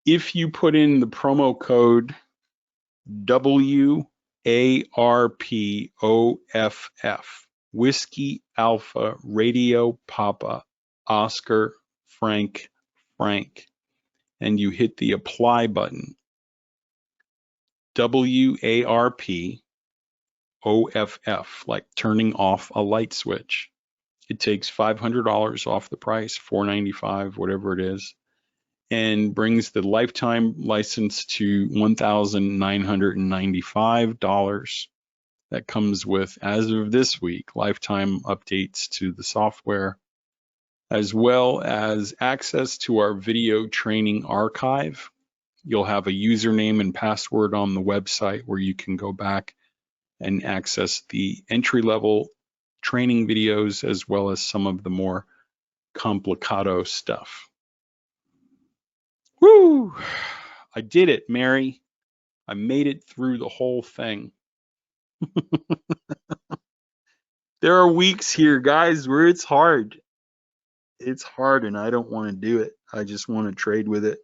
If you put in the promo code WARPOFF, Whiskey Alpha Radio Papa Oscar Frank, and you hit the apply button, WARPOFF, like turning off a light switch, It takes $500 off the price, $495, whatever it is, and brings the lifetime license to $1,995. That comes with, as of this week, lifetime updates to the software, as well as access to our video training archive. You'll have a username and password on the website where you can go back and access the entry-level training videos as well as some of the more complicado stuff. Woo! I did it, Mary. I made it through the whole thing. There are weeks here, guys, where it's hard. It's hard and I don't want to do it. I just want to trade with it.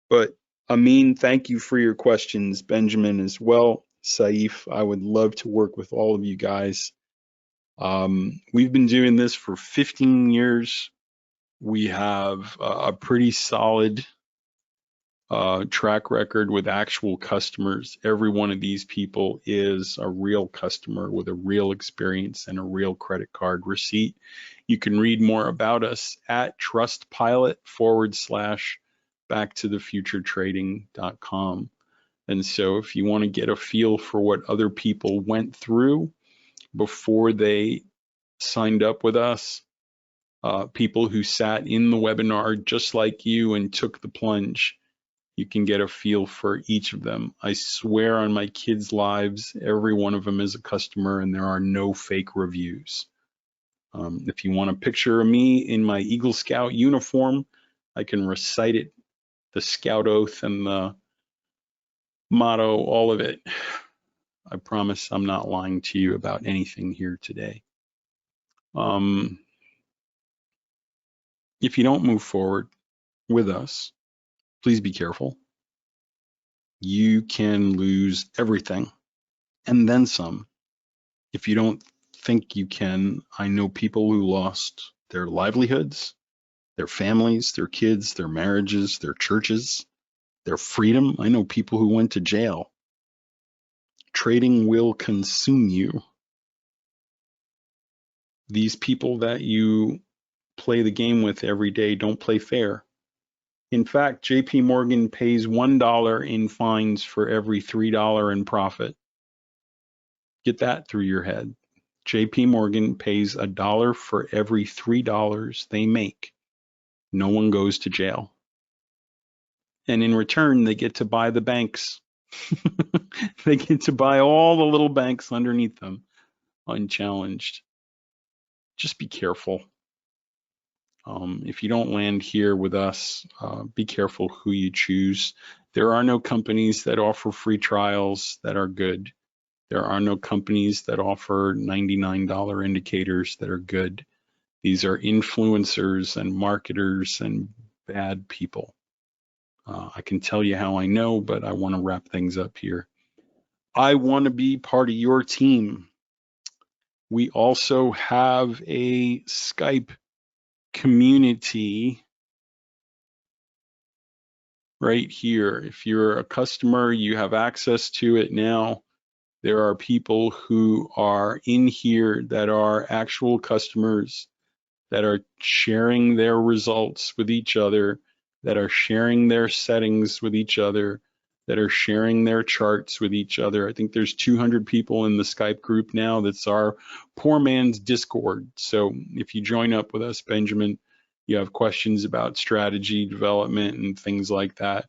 But Amin, thank you for your questions. Benjamin as well. Saif, I would love to work with all of you guys. We've been doing this for 15 years. We have a pretty solid track record with actual customers. Every one of these people is a real customer with a real experience and a real credit card receipt. You can read more about us at trustpilot/backtothefuturetrading.com. And so if you want to get a feel for what other people went through before they signed up with us, people who sat in the webinar just like you and took the plunge, you can get a feel for each of them. I swear on my kids' lives, every one of them is a customer and there are no fake reviews. If you want a picture of me in my Eagle Scout uniform, I can recite it, the Scout Oath and the motto, all of it. I promise I'm not lying to you about anything here today. If you don't move forward with us, please be careful. You can lose everything and then some. If you don't think you can, I know people who lost their livelihoods, their families, their kids, their marriages, their churches, their freedom. I know people who went to jail. Trading will consume you. These people that you play the game with every day don't play fair. In fact, JP Morgan pays $1 in fines for every $3 in profit. Get that through your head. JP Morgan pays $1 for every $3 they make. No one goes to jail. And in return, they get to buy the banks. They get to buy all the little banks underneath them, unchallenged. Just be careful. If you don't land here with us, be careful who you choose. There are no companies that offer free trials that are good. There are no companies that offer $99 indicators that are good. These are influencers and marketers and bad people. I can tell you how I know, but I want to wrap things up here. I want to be part of your team. We also have a Skype community right here. If you're a customer, you have access to it now. There are people who are in here that are actual customers that are sharing their results with each other, that are sharing their settings with each other, that are sharing their charts with each other. I think there's 200 people in the Skype group now. That's our poor man's Discord. So if you join up with us, Benjamin, you have questions about strategy development and things like that.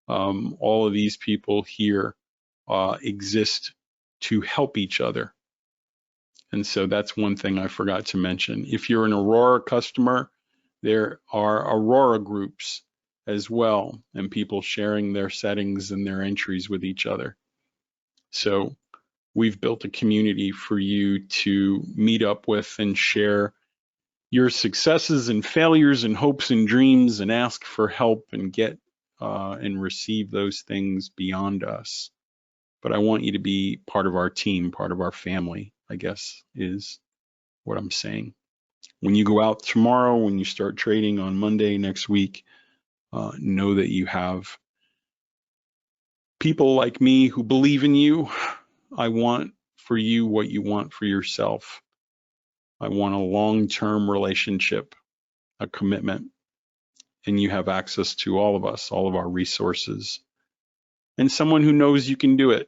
All of these people here exist to help each other. And so that's one thing I forgot to mention. If you're an Aurora customer, there are Aurora groups as well, and people sharing their settings and their entries with each other. So we've built a community for you to meet up with and share your successes and failures and hopes and dreams and ask for help and get and receive those things beyond us. But I want you to be part of our team, part of our family, I guess, is what I'm saying. When you go out tomorrow, when you start trading on Monday next week, know that you have people like me who believe in you. I want for you what you want for yourself. I want a long-term relationship, a commitment, and you have access to all of us, all of our resources, and someone who knows you can do it.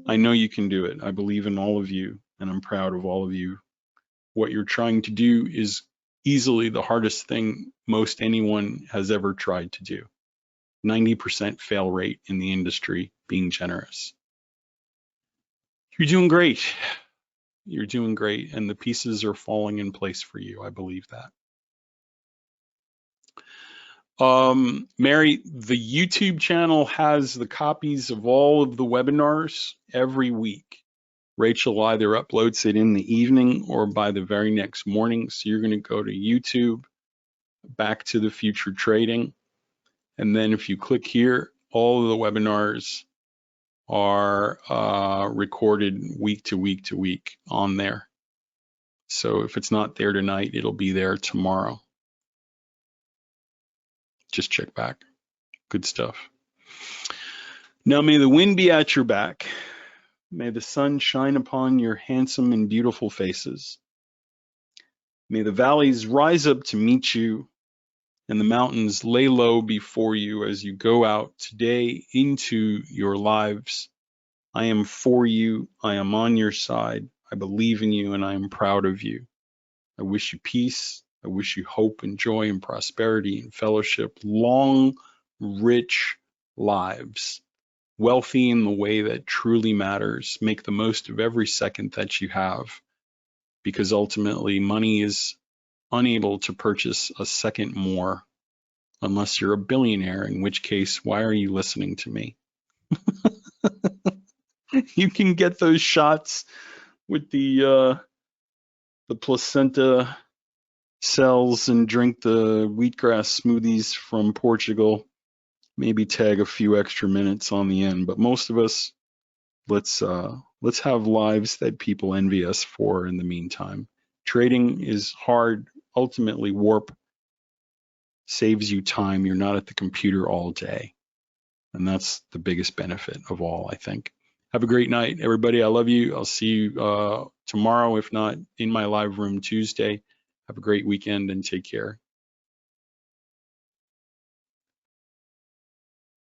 I know you can do it. I believe in all of you, and I'm proud of all of you. What you're trying to do is easily the hardest thing most anyone has ever tried to do. 90% fail rate in the industry, being generous. You're doing great. You're doing great, and the pieces are falling in place for you. I believe that. Mary, the YouTube channel has the copies of all of the webinars every week. Rachel either uploads it in the evening or by the very next morning. So you're going to go to YouTube, Back to the Future Trading. And then if you click here, all of the webinars are recorded week to week to week on there. So if it's not there tonight, it'll be there tomorrow. Just check back. Good stuff. Now may the wind be at your back. May the sun shine upon your handsome and beautiful faces. May the valleys rise up to meet you and the mountains lay low before you as you go out today into your lives. I am for you. I am on your side. I believe in you and I am proud of you. I wish you peace. I wish you hope and joy and prosperity and fellowship, long, rich lives, wealthy in the way that truly matters. Make the most of every second that you have, because ultimately money is unable to purchase a second more unless you're a billionaire, in which case, why are you listening to me? You can get those shots with the placenta cells and drink the wheatgrass smoothies from Portugal. Maybe tag a few extra minutes on the end, but most of us, let's have lives that people envy us for in the meantime. Trading is hard. Ultimately, warp saves you time. You're not at the computer all day. And that's the biggest benefit of all, I think. Have a great night, everybody. I love you. I'll see you tomorrow, if not in my live room Tuesday. Have a great weekend and take care.